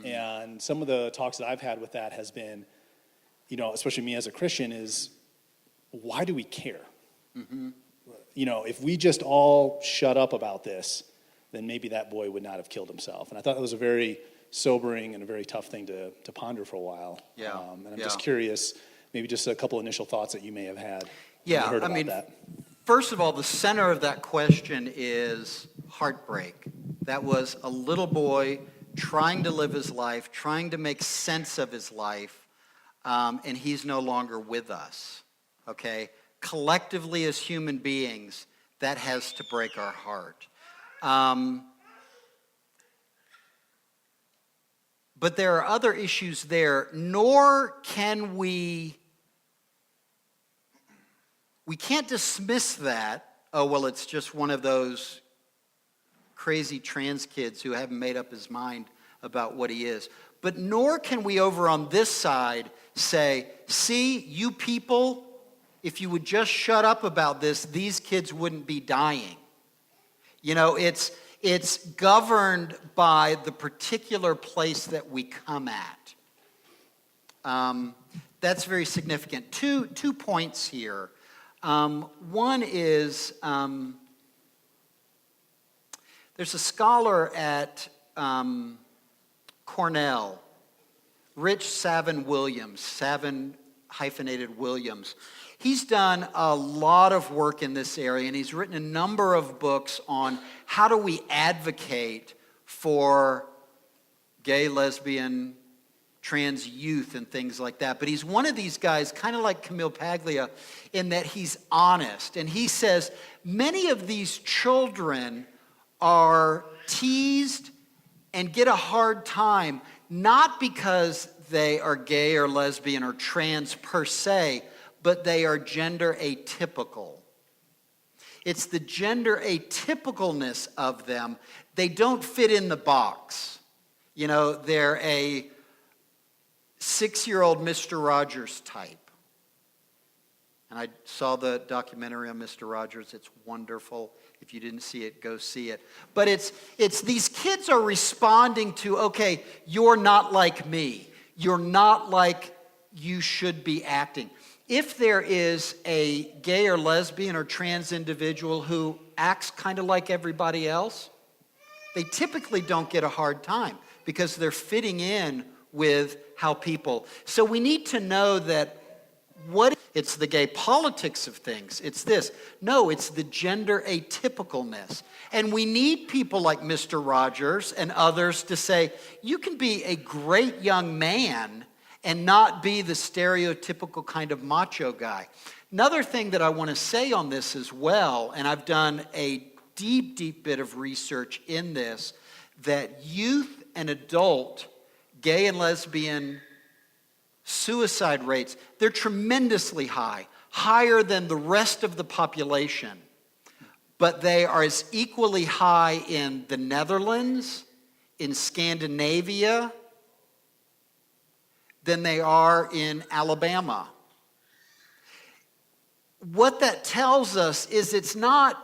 And some of the talks that I've had with that has been, especially me as a Christian, is why do we care? If we just all shut up about this, then maybe that boy would not have killed himself. And I thought that was a very sobering and a very tough thing to ponder for a while. Yeah. And I'm just curious, maybe just a couple initial thoughts that you may have had. Yeah, heard about that. First of all, the center of that question is heartbreak. That was a little boy trying to live his life, trying to make sense of his life, and he's no longer with us, okay? Collectively as human beings, that has to break our heart. But there are other issues there, nor can we can't dismiss that, oh, well, it's just one of those crazy trans kids who haven't made up his mind about what he is. But nor can we over on this side say, see, you people, if you would just shut up about this, these kids wouldn't be dying. It's governed by the particular place that we come at. That's very significant. Two points here. One is there's a scholar at Cornell, Rich Savin Williams, Savin hyphenated Williams. He's done a lot of work in this area, and he's written a number of books on how do we advocate for gay, lesbian, trans youth and things like that. But he's one of these guys, kind of like Camille Paglia, in that he's honest. And he says many of these children are teased and get a hard time, not because they are gay or lesbian or trans per se, but they are gender atypical. It's the gender atypicalness of them. They don't fit in the box. They're a 6-year-old Mr. Rogers type. And I saw the documentary on Mr. Rogers. It's wonderful. If you didn't see it, go see it. But it's these kids are responding to, okay, you're not like me. You're not like you should be acting. If there is a gay or lesbian or trans individual who acts kind of like everybody else, they typically don't get a hard time because they're fitting in with how people. So we need to know that it's the gay politics of things. It's this. No, it's the gender atypicalness. And we need people like Mr. Rogers and others to say, you can be a great young man and not be the stereotypical kind of macho guy. Another thing that I want to say on this as well, and I've done a deep, deep bit of research in this, that youth and adult gay and lesbian suicide rates, they're tremendously high, higher than the rest of the population. But they are as equally high in the Netherlands, in Scandinavia, than they are in Alabama. What that tells us is it's not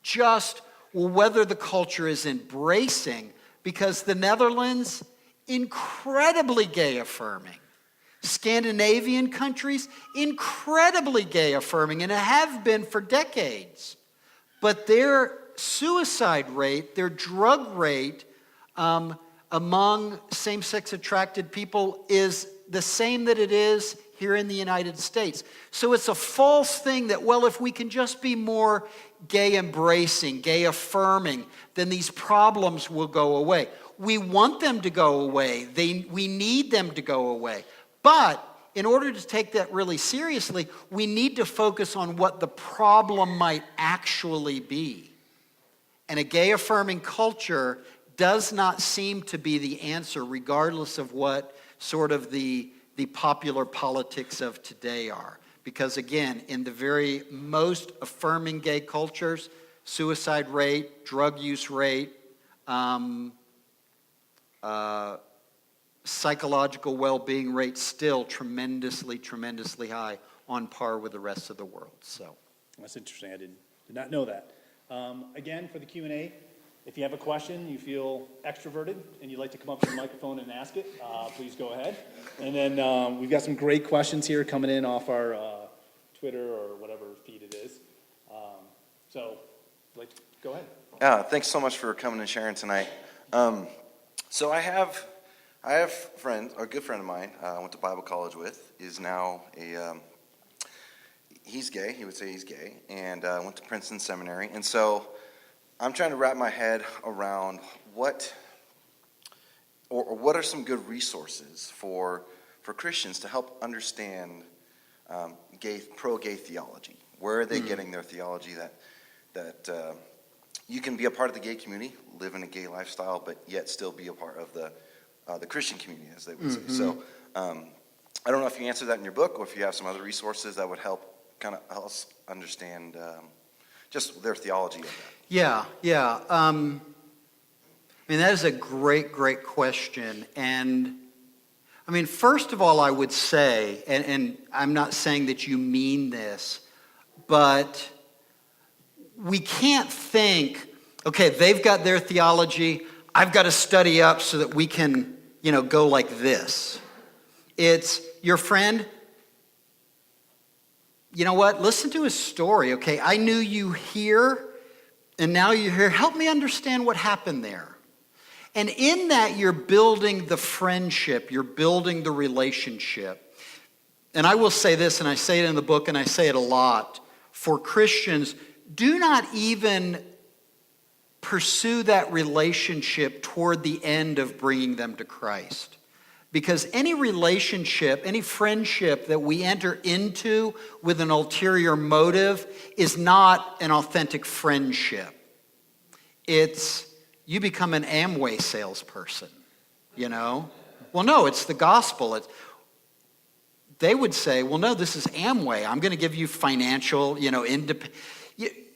just whether the culture is embracing, because the Netherlands, incredibly gay affirming. Scandinavian countries, incredibly gay affirming, and have been for decades. But their suicide rate, their drug rate among same-sex attracted people is the same that it is here in the United States. So it's a false thing that, well, if we can just be more gay embracing, gay affirming, then these problems will go away. We want them to go away. We need them to go away. But in order to take that really seriously, we need to focus on what the problem might actually be. And a gay affirming culture does not seem to be the answer, regardless of what sort of the popular politics of today are. Because again, in the very most affirming gay cultures, suicide rate, drug use rate, psychological well-being rate still tremendously, tremendously high, on par with the rest of the world. So That's interesting. I did not know that. Again, for the Q&A, if you have a question, you feel extroverted, and you'd like to come up to the microphone and ask it, please go ahead. And then we've got some great questions here coming in off our Twitter or whatever feed it is. So, go ahead. Yeah, thanks so much for coming and sharing tonight. So I have a good friend of mine I went to Bible college with, is now he's gay, he would say he's gay, and went to Princeton Seminary. And so I'm trying to wrap my head around what are some good resources for Christians to help understand pro-gay theology. Where are they getting their theology that you can be a part of the gay community, live in a gay lifestyle, but yet still be a part of the Christian community, as they would say. So I don't know if you answered that in your book, or if you have some other resources that would help us understand just their theology of that. Yeah. I mean, that is a great, great question. And I mean, first of all, I would say, and I'm not saying that you mean this, but we can't think, okay, they've got their theology, I've got to study up so that we can, go like this. It's your friend, you know what? Listen to his story, okay? I knew you here, and now you're here. Help me understand what happened there. And in that, you're building the friendship. You're building the relationship. And I will say this, and I say it in the book, and I say it a lot. For Christians, do not even pursue that relationship toward the end of bringing them to Christ. Because any relationship, any friendship that we enter into with an ulterior motive is not an authentic friendship. It's, you become an Amway salesperson, Well, no, it's the gospel. They would say, well, no, this is Amway. I'm going to give you financial, independence.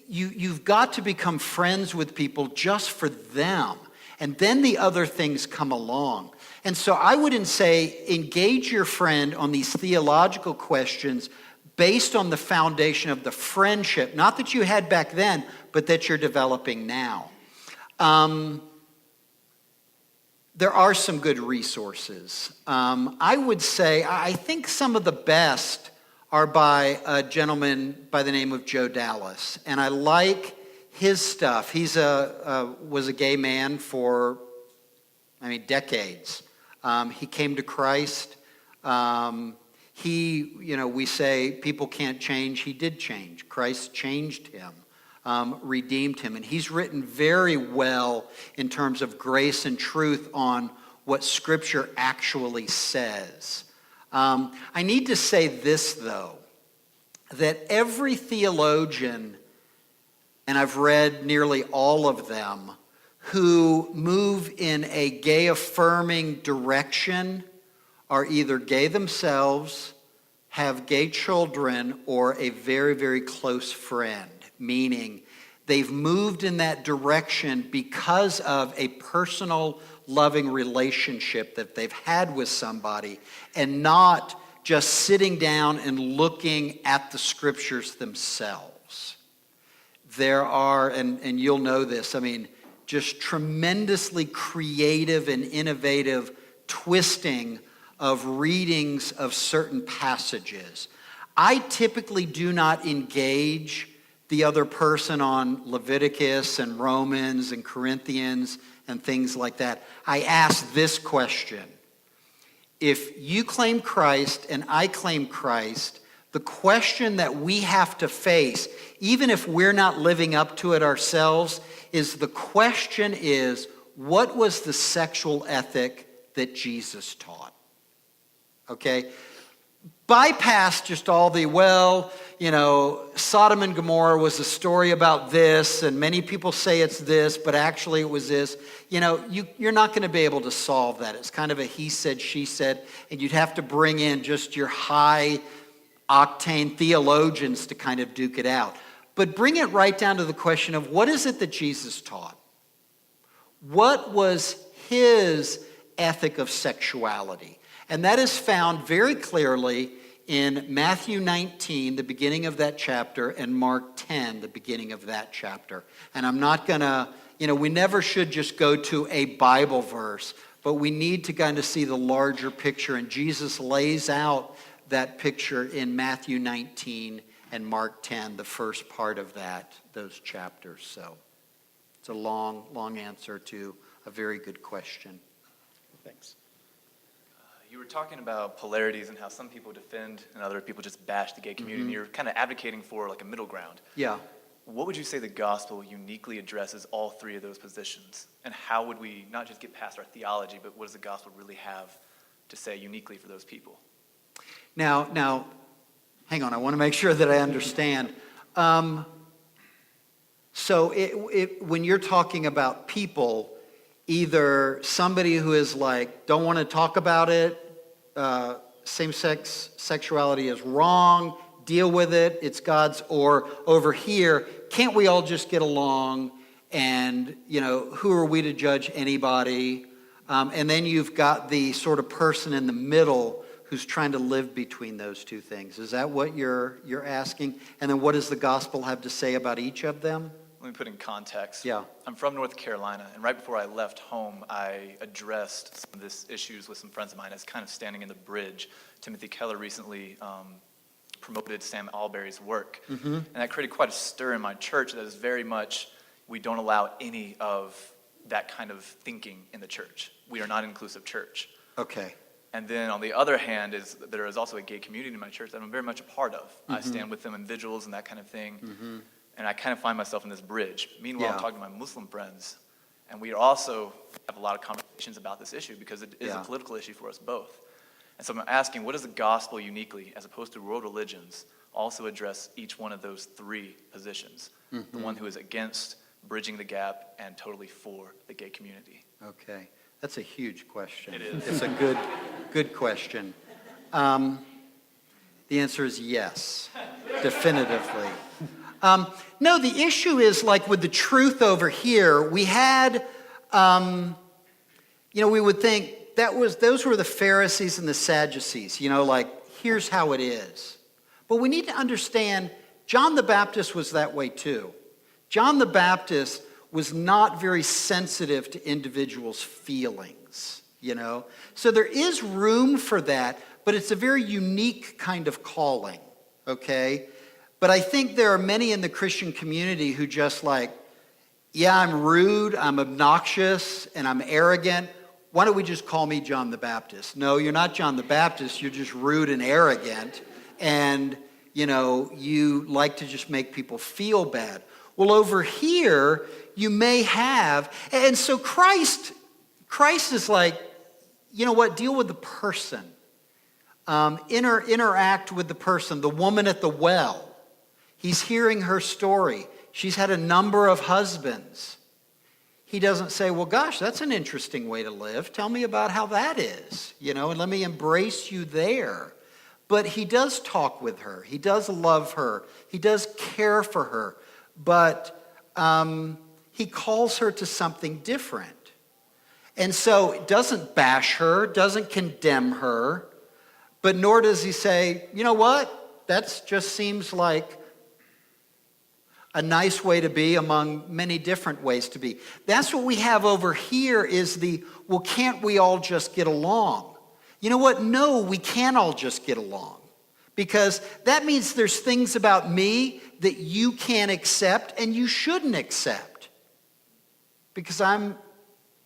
You've got to become friends with people just for them. And then the other things come along. And so I wouldn't say engage your friend on these theological questions based on the foundation of the friendship, not that you had back then, but that you're developing now. There are some good resources. I would say, I think some of the best are by a gentleman by the name of Joe Dallas. And I like his stuff. He's was a gay man for, decades. He came to Christ. We say people can't change. He did change. Christ changed him, redeemed him. And he's written very well in terms of grace and truth on what Scripture actually says. I need to say this, though, that every theologian, and I've read nearly all of them, who move in a gay-affirming direction are either gay themselves, have gay children, or a very, very close friend, meaning they've moved in that direction because of a personal, loving relationship that they've had with somebody, and not just sitting down and looking at the Scriptures themselves. There are, and you'll know this, just tremendously creative and innovative twisting of readings of certain passages. I typically do not engage the other person on Leviticus and Romans and Corinthians and things like that. I ask this question: if you claim Christ and I claim Christ, the question that we have to face, even if we're not living up to it ourselves, is what was the sexual ethic that Jesus taught? Okay? Bypass just all the, Sodom and Gomorrah was a story about this, and many people say it's this, but actually it was this. You're not going to be able to solve that. It's kind of a he said, she said, and you'd have to bring in just your high-octane theologians to kind of duke it out. But bring it right down to the question of what is it that Jesus taught? What was his ethic of sexuality? And that is found very clearly in Matthew 19, the beginning of that chapter, and Mark 10, the beginning of that chapter. And I'm not going to, we never should just go to a Bible verse, but we need to kind of see the larger picture. And Jesus lays out that picture in Matthew 19 and Mark 10, the first part of those chapters. So it's a long, long answer to a very good question. Thanks. You were talking about polarities and how some people defend and other people just bash the gay community. And you're kind of advocating for like a middle ground. Yeah. What would you say the gospel uniquely addresses all three of those positions? And how would we not just get past our theology, but what does the gospel really have to say uniquely for those people? Now, hang on. I want to make sure that I understand. So when you're talking about people, either somebody who is like, don't want to talk about it, same-sex sexuality is wrong, deal with it, it's God's, or over here, can't we all just get along, and, who are we to judge anybody? And then you've got the sort of person in the middle who's trying to live between those two things. Is that what you're asking? And then what does the gospel have to say about each of them? Let me put in context. Yeah. I'm from North Carolina, and right before I left home, I addressed some of these issues with some friends of mine as kind of standing in the bridge. Timothy Keller recently promoted Sam Alberry's work, and that created quite a stir in my church that is very much, we don't allow any of that kind of thinking in the church. We are not an inclusive church. Okay. And then on the other hand, there is also a gay community in my church that I'm very much a part of. I stand with them in vigils and that kind of thing. And I kind of find myself in this bridge. Meanwhile, I'm talking to my Muslim friends, and we also have a lot of conversations about this issue because it is a political issue for us both. And so I'm asking, what does the gospel uniquely, as opposed to world religions, also address each one of those three positions? The one who is against bridging the gap and totally for the gay community. Okay. That's a huge question. It is. It's a good question. The answer is yes, definitively. No, the issue is like with the truth over here, we had, we would think those were the Pharisees and the Sadducees, here's how it is. But we need to understand John the Baptist was that way too. John the Baptist was not very sensitive to individuals' feelings, So there is room for that, but it's a very unique kind of calling, okay? But I think there are many in the Christian community who just I'm rude, I'm obnoxious, and I'm arrogant. Why don't we just call me John the Baptist? No, you're not John the Baptist, you're just rude and arrogant, and, you like to just make people feel bad. Well, over here, you may have, and so Christ is like, deal with the person. Interact with the person, the woman at the well. He's hearing her story. She's had a number of husbands. He doesn't say, well, gosh, that's an interesting way to live. Tell me about how that is, and let me embrace you there. But he does talk with her. He does love her. He does care for her. But he calls her to something different. And so it doesn't bash her, doesn't condemn her, but nor does he say, you know what? That just seems like a nice way to be among many different ways to be. That's what we have over here is well, can't we all just get along? You know what? No, we can't all just get along. Because that means there's things about me that you can't accept and you shouldn't accept. Because I'm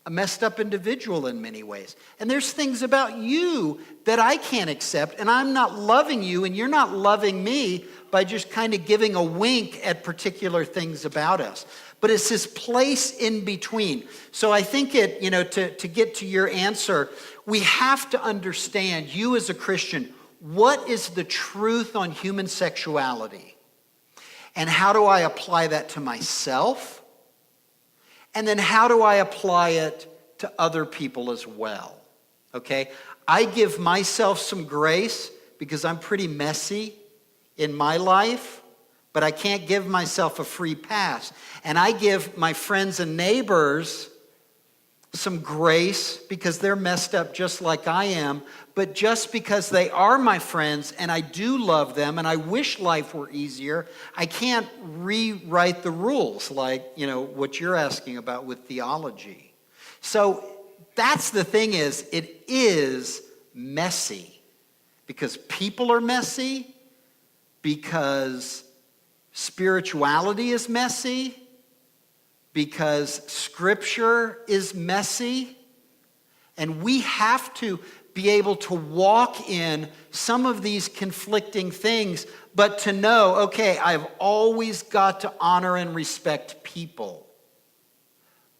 a messed up individual in many ways. And there's things about you that I can't accept, and I'm not loving you, and you're not loving me by just kind of giving a wink at particular things about us. But it's this place in between. So I think to get to your answer, we have to understand, you as a Christian, what is the truth on human sexuality? And how do I apply that to myself? And then how do I apply it to other people as well? Okay? I give myself some grace because I'm pretty messy in my life, but I can't give myself a free pass. And I give my friends and neighbors some grace because they're messed up just like I am, but just because they are my friends and I do love them and I wish life were easier, I can't rewrite the rules like, what you're asking about with theology. So that's the thing is, it is messy because people are messy, because spirituality is messy, because Scripture is messy, and we have to be able to walk in some of these conflicting things, but to know, okay, I've always got to honor and respect people.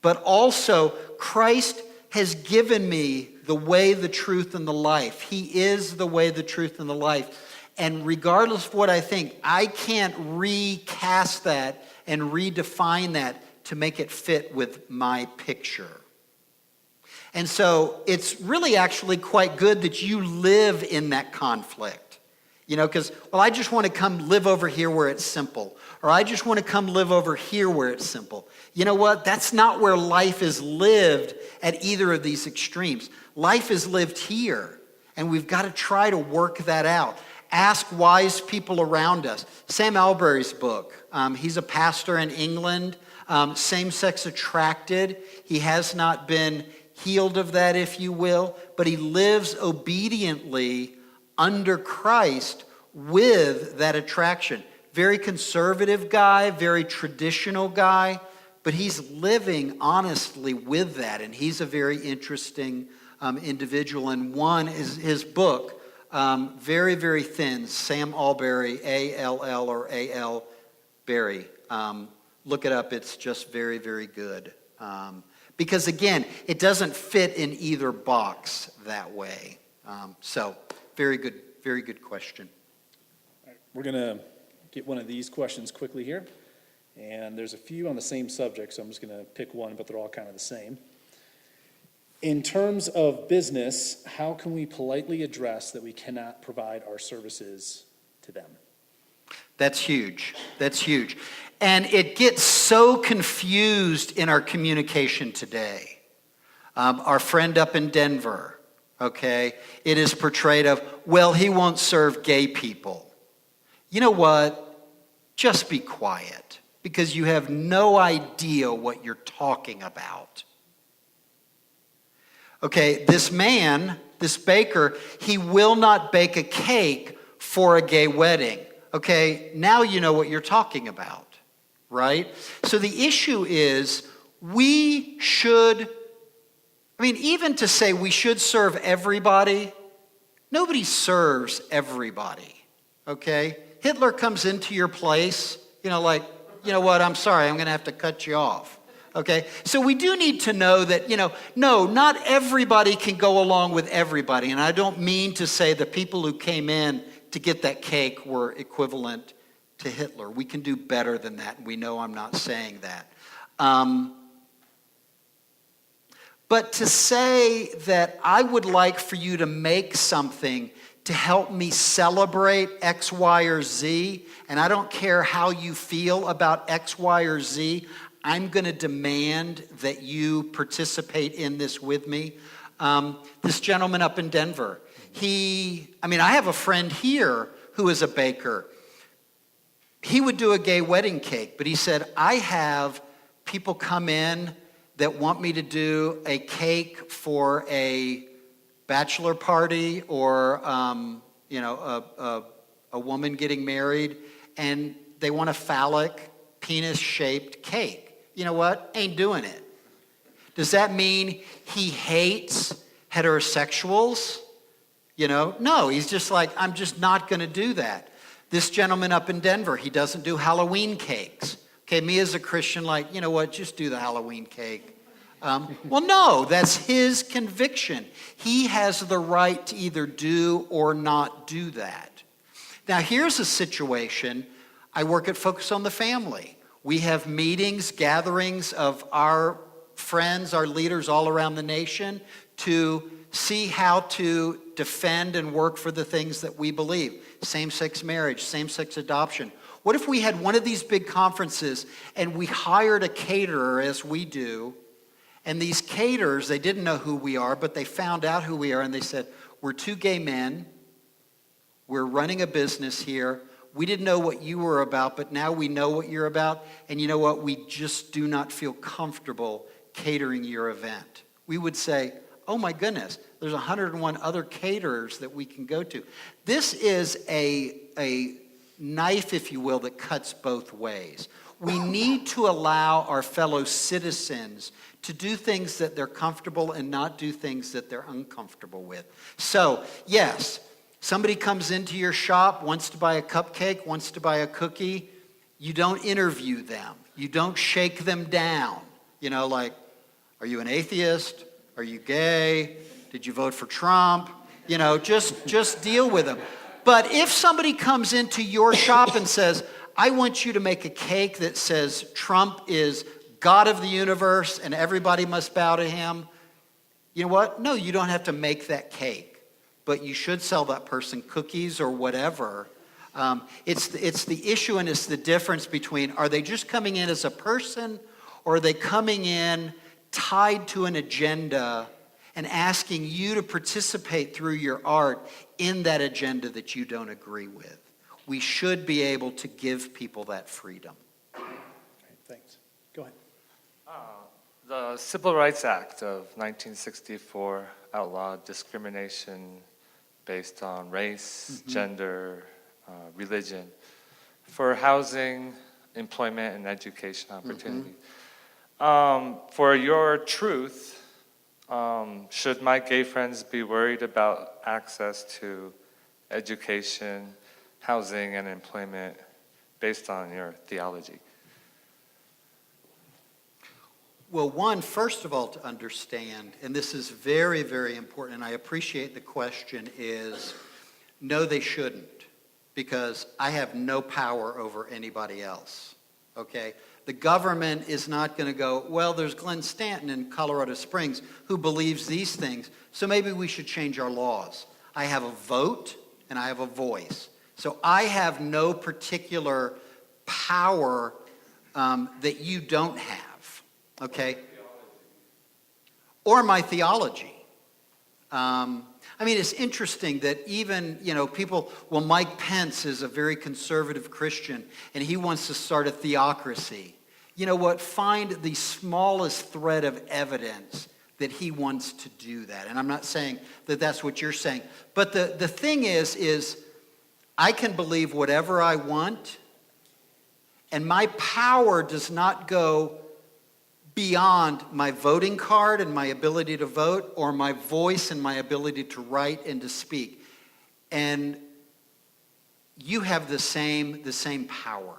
But also, Christ has given me the way, the truth, and the life. He is the way, the truth, and the life. And regardless of what I think, I can't recast that and redefine that to make it fit with my picture. And so it's really actually quite good that you live in that conflict. Because, I just want to come live over here where it's simple. Or I just want to come live over here where it's simple. You know what? That's not where life is lived at either of these extremes. Life is lived here. And we've got to try to work that out. Ask wise people around us. Sam Alberry's book. He's a pastor in England. Same-sex attracted. He has not been healed of that, if you will, but he lives obediently under Christ with that attraction. Very conservative guy, very traditional guy, but he's living honestly with that, and he's a very interesting individual. And one is his book, very, very thin, Sam Alberry, A-L-L or A-L Berry. Look it up. It's just very, very good. Because, again, it doesn't fit in either box that way. So, very good question. All right, we're going to get one of these questions quickly here. And there's a few on the same subject, so I'm just going to pick one, but they're all kind of the same. In terms of business, how can we politely address that we cannot provide our services to them? That's huge. That's huge. And it gets so confused in our communication today. Our friend up in Denver, okay, it is portrayed of, well, he won't serve gay people. You know what? Just be quiet, because you have no idea what you're talking about. Okay, this man, this baker, he will not bake a cake for a gay wedding. Okay, now you know what you're talking about, right? So the issue is we should, even to say we should serve everybody, nobody serves everybody, okay? Hitler comes into your place, you know what, I'm sorry, I'm going to have to cut you off, okay? So we do need to know that, no, not everybody can go along with everybody. And I don't mean to say the people who came in to get that cake were equivalent to Hitler. We can do better than that, and we know I'm not saying that. But to say that I would like for you to make something to help me celebrate X, Y, or Z, and I don't care how you feel about X, Y, or Z, I'm going to demand that you participate in this with me. This gentleman up in Denver, I have a friend here who is a baker. He would do a gay wedding cake, but he said, I have people come in that want me to do a cake for a bachelor party or, a woman getting married, and they want a phallic, penis-shaped cake. You know what? Ain't doing it. Does that mean he hates heterosexuals? No, he's just like, I'm just not going to do that. This gentleman up in Denver, he doesn't do Halloween cakes. Okay, me as a Christian, like, you know what, just do the Halloween cake. Well, no, that's his conviction. He has the right to either do or not do that. Now, here's a situation. I work at Focus on the Family. We have meetings, gatherings of our friends, our leaders all around the nation to see how to defend and work for the things that we believe. Same-sex marriage, same-sex adoption. What if we had one of these big conferences and we hired a caterer, as we do, and these caterers, they didn't know who we are, but they found out who we are, and they said, we're two gay men, we're running a business here, we didn't know what you were about, but now we know what you're about, and you know what, we just do not feel comfortable catering your event. We would say, oh my goodness, there's 101 other caterers that we can go to. This is a knife, if you will, that cuts both ways. We need to allow our fellow citizens to do things that they're comfortable and not do things that they're uncomfortable with. So, yes, somebody comes into your shop, wants to buy a cupcake, wants to buy a cookie. You don't interview them. You don't shake them down. Like, are you an atheist? Are you gay? Did you vote for Trump? Just deal with them. But if somebody comes into your shop and says, I want you to make a cake that says Trump is God of the universe and everybody must bow to him, you know what? No, you don't have to make that cake. But you should sell that person cookies or whatever. It's the issue, and it's the difference between, are they just coming in as a person, or are they coming in tied to an agenda and asking you to participate through your art in that agenda that you don't agree with? We should be able to give people that freedom. Okay, thanks. Go ahead. The Civil Rights Act of 1964 outlawed discrimination based on race, gender, religion, for housing, employment, and education opportunity. For your truth, should my gay friends be worried about access to education, housing, and employment based on your theology? Well, first of all, to understand, and this is very, very important, and I appreciate the question, is no, they shouldn't, because I have no power over anybody else, okay? The government is not going to go, well, there's Glenn Stanton in Colorado Springs who believes these things, so maybe we should change our laws. I have a vote and I have a voice. So I have no particular power that you don't have, okay? Or my theology. It's interesting that even, people, well, Mike Pence is a very conservative Christian, and he wants to start a theocracy. You know what? Find the smallest thread of evidence that he wants to do that. And I'm not saying that that's what you're saying. But the thing is I can believe whatever I want, and my power does not go beyond my voting card and my ability to vote, or my voice and my ability to write and to speak. And you have the same power.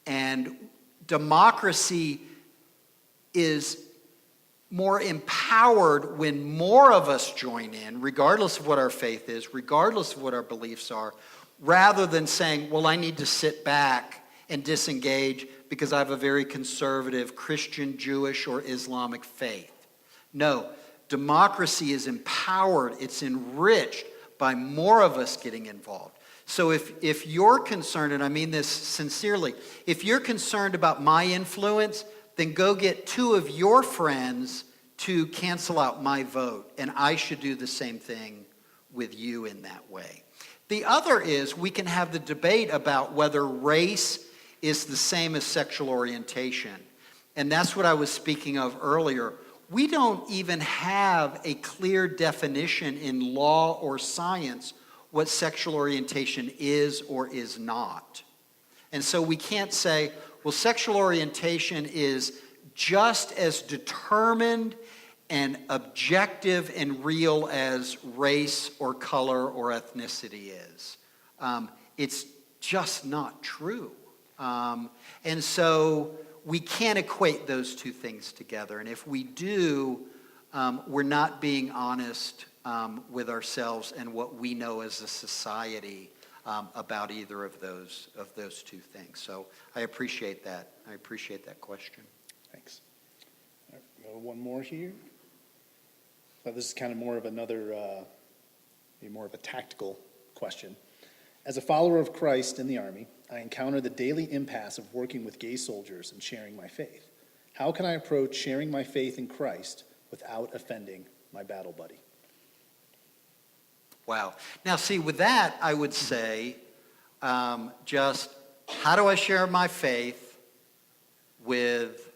And democracy is more empowered when more of us join in, regardless of what our faith is, regardless of what our beliefs are, rather than saying, well, I need to sit back and disengage because I have a very conservative Christian, Jewish, or Islamic faith. No, democracy is empowered, it's enriched by more of us getting involved. So if you're concerned, and I mean this sincerely, if you're concerned about my influence, then go get 2 of your friends to cancel out my vote, and I should do the same thing with you in that way. The other is we can have the debate about whether race is the same as sexual orientation. And that's what I was speaking of earlier. We don't even have a clear definition in law or science what sexual orientation is or is not. And so we can't say, well, sexual orientation is just as determined and objective and real as race or color or ethnicity is. It's just not true. And so we can't equate those two things together. And if we do, we're not being honest with ourselves and what we know as a society about either of those two things. So I appreciate that. I appreciate that question. Thanks. All right, go one more here. This is kind of more of another, maybe more of a tactical question. As a follower of Christ in the Army, I encounter the daily impasse of working with gay soldiers and sharing my faith. How can I approach sharing my faith in Christ without offending my battle buddy? Wow. Now, see, with that, I would say just how do I share my faith with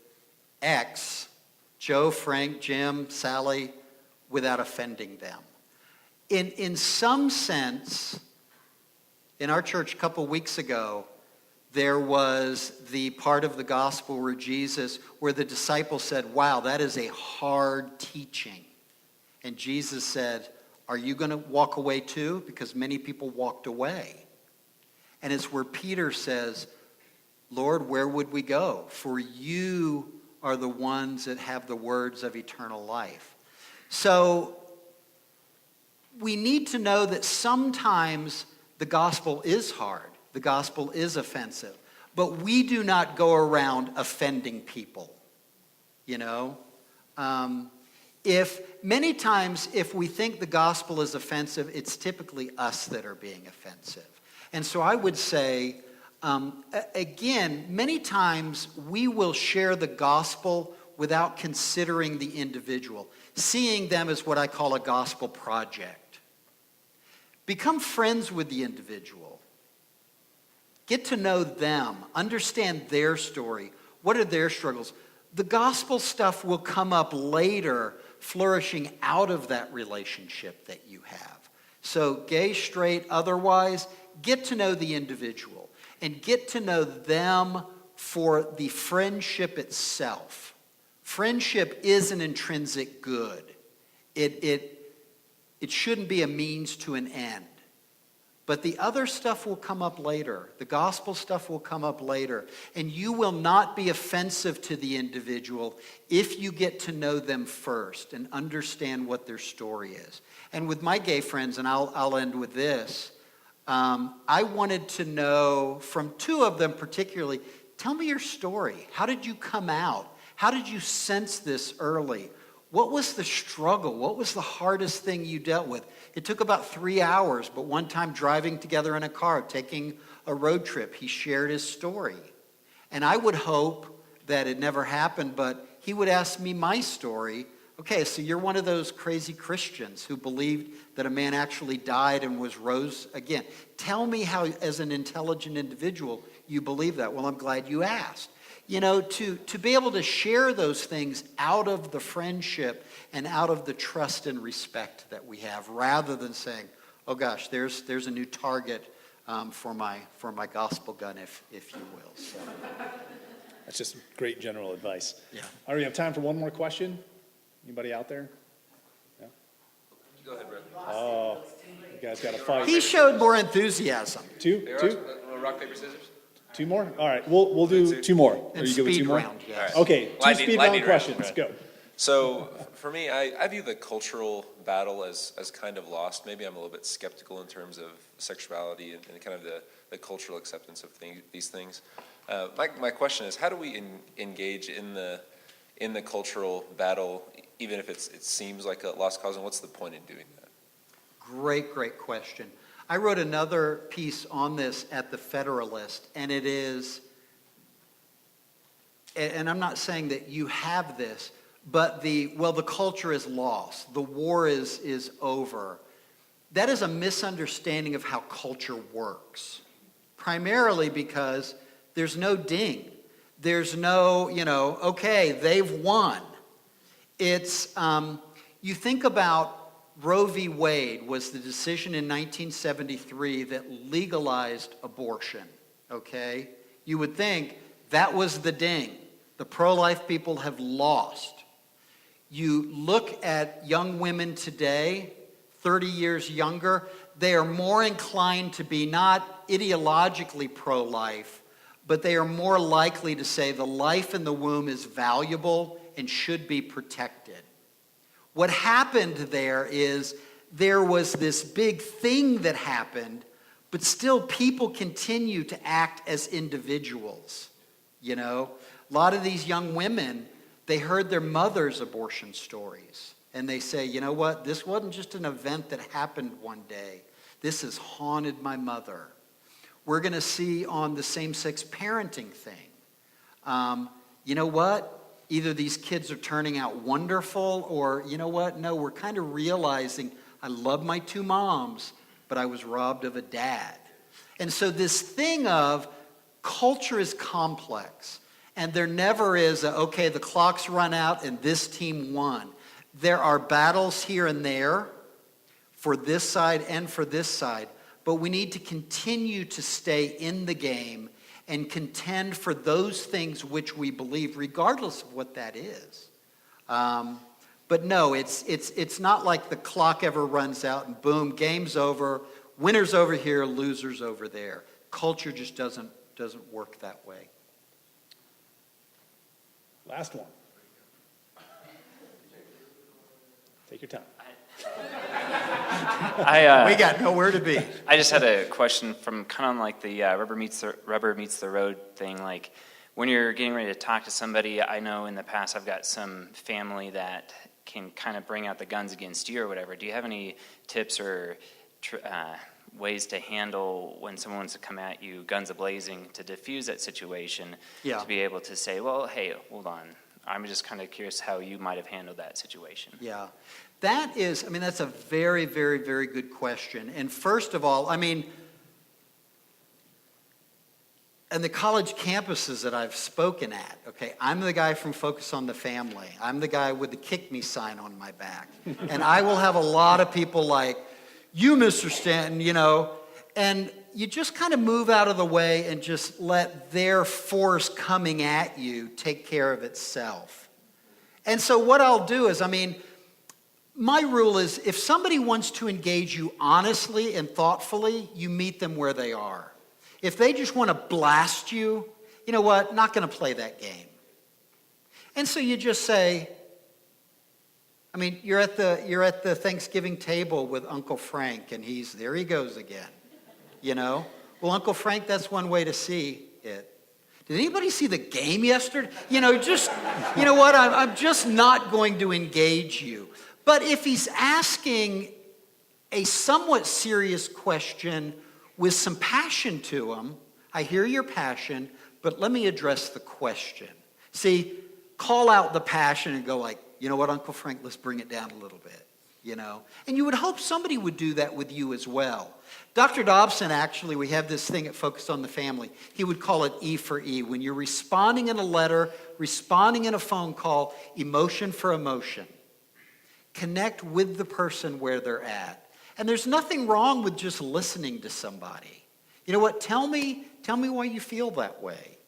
X, Joe, Frank, Jim, Sally, without offending them? In some sense, in our church a couple weeks ago, there was the part of the gospel where the disciples said, wow, that is a hard teaching. And Jesus said, are you going to walk away too? Because many people walked away. And it's where Peter says, Lord, where would we go? For you are the ones that have the words of eternal life. So we need to know that sometimes the gospel is hard. The gospel is offensive. But we do not go around offending people, you know? Many times, if we think the gospel is offensive, it's typically us that are being offensive. And so I would say, again, many times we will share the gospel without considering the individual, seeing them as what I call a gospel project. Become friends with the individual. Get to know them. Understand their story. What are their struggles? The gospel stuff will come up later, flourishing out of that relationship that you have. So gay, straight, otherwise, get to know the individual and get to know them for the friendship itself. Friendship is an intrinsic good. It shouldn't be a means to an end. But the other stuff will come up later. The gospel stuff will come up later. And you will not be offensive to the individual if you get to know them first and understand what their story is. And with my gay friends, and I'll end with this, I wanted to know from two of them particularly, tell me your story. How did you come out? How did you sense this early? What was the struggle? What was the hardest thing you dealt with? It took about 3 hours, but one time driving together in a car, taking a road trip, he shared his story. And I would hope that it never happened, but he would ask me my story. Okay, so you're one of those crazy Christians who believed that a man actually died and was rose again. Tell me how, as an intelligent individual, you believe that. Well, I'm glad you asked. You know, to be able to share those things out of the friendship and out of the trust and respect that we have, rather than saying, oh gosh, there's a new target for my gospel gun, if you will. So. That's just great general advice. Yeah. All right, we have time for one more question. Anybody out there? Yeah? Go ahead, Brett. Oh, you guys got to fight. He showed more enthusiasm. Two? Rock, paper, scissors? 2 more? All right, we'll do 2 more. Are And you good with 2 speed more? round, yes. Okay, Lightning- 2 speed lightning round round, questions. right. Go. So for me, I view the cultural battle as kind of lost. Maybe I'm a little bit skeptical in terms of sexuality and kind of the cultural acceptance of these things. My question is, how do we engage in the cultural battle, even if it seems like a lost cause, and what's the point in doing that? Great question. I wrote another piece on this at the Federalist, and it is, and I'm not saying that you have this, but the culture is lost. The war is over. That is a misunderstanding of how culture works, primarily because there's no ding. There's no, okay, they've won. It's, you think about Roe v. Wade was the decision in 1973 that legalized abortion, okay? You would think that was the ding. The pro-life people have lost. You look at young women today, 30 years younger, they are more inclined to be not ideologically pro-life, but they are more likely to say the life in the womb is valuable and should be protected. What happened there is there was this big thing that happened, but still people continue to act as individuals. You know, a lot of these young women, they heard their mother's abortion stories, and they say, you know what, this wasn't just an event that happened one day. This has haunted my mother. We're going to see on the same-sex parenting thing. You know what? Either these kids are turning out wonderful, or you know what? No, we're kind of realizing I love my two moms, but I was robbed of a dad. And so this thing of culture is complex, and there never is okay, the clock's run out and this team won. There are battles here and there for this side and for this side, but we need to continue to stay in the game and contend for those things which we believe, regardless of what that is. But no, it's not like the clock ever runs out and boom, game's over, winners over here, losers over there. Culture just doesn't work that way. Last one. Take your time. We got nowhere to be. I just had a question from kind of like the rubber meets the road thing. Like when you're getting ready to talk to somebody, I know in the past I've got some family that can kind of bring out the guns against you or whatever. Do you have any tips or ways to handle when someone wants to come at you guns a-blazing to diffuse that situation? Yeah. To be able to say, well, hey, hold on. I'm just kind of curious how you might have handled that situation. Yeah. That's a very, very, very good question. And first of all, and the college campuses that I've spoken at, okay, I'm the guy from Focus on the Family. I'm the guy with the kick me sign on my back. And I will have a lot of people like, you, Mr. Stanton, you know, and you just kind of move out of the way and just let their force coming at you take care of itself. And so what I'll do is, my rule is if somebody wants to engage you honestly and thoughtfully, you meet them where they are. If they just want to blast you, you know what, not going to play that game. And so you just say, you're at the Thanksgiving table with Uncle Frank, and there he goes again, you know? Well, Uncle Frank, that's one way to see it. Did anybody see the game yesterday? You know what, I'm just not going to engage you. But if he's asking a somewhat serious question with some passion to him, I hear your passion, but let me address the question. See, call out the passion and go like, you know what, Uncle Frank, let's bring it down a little bit, you know? And you would hope somebody would do that with you as well. Dr. Dobson, actually, we have this thing at Focus on the Family. He would call it E for E. When you're responding in a letter, responding in a phone call, emotion for emotion. Connect with the person where they're at. And there's nothing wrong with just listening to somebody. You know what? Tell me why you feel that way.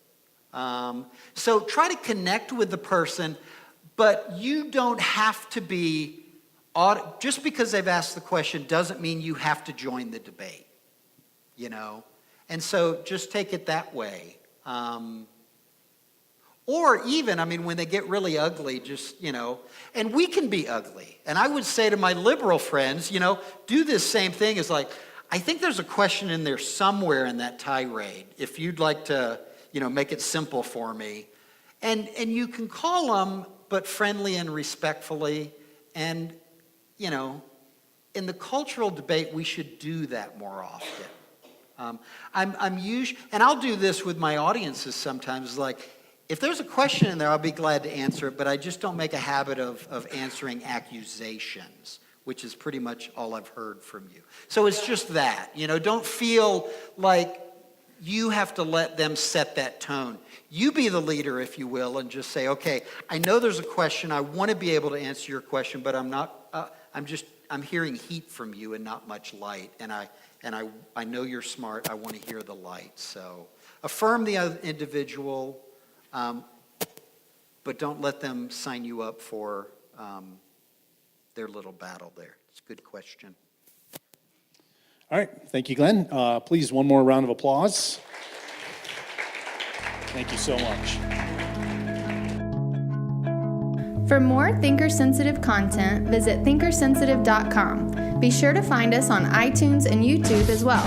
So try to connect with the person, but you don't have to be, just because they've asked the question doesn't mean you have to join the debate, you know? And so just take it that way. Or even, when they get really ugly, just, you know, and we can be ugly. And I would say to my liberal friends, you know, do this same thing as like, I think there's a question in there somewhere in that tirade. If you'd like to, you know, make it simple for me. And you can call them, but friendly and respectfully. And, you know, in the cultural debate, we should do that more often. And I'll do this with my audiences sometimes, like, if there's a question in there, I'll be glad to answer it, but I just don't make a habit of answering accusations, which is pretty much all I've heard from you. So it's just that, you know, don't feel like you have to let them set that tone. You be the leader, if you will, and just say, okay, I know there's a question. I want to be able to answer your question, but I'm hearing heat from you and not much light. And I know you're smart. I want to hear the light. So affirm the other individual. but don't let them sign you up for their little battle there. It's a good question. All right, thank you, Glenn. Please, one more round of applause. Thank you so much. For more thinker-sensitive content, visit thinkersensitive.com. Be sure to find us on iTunes and YouTube as well.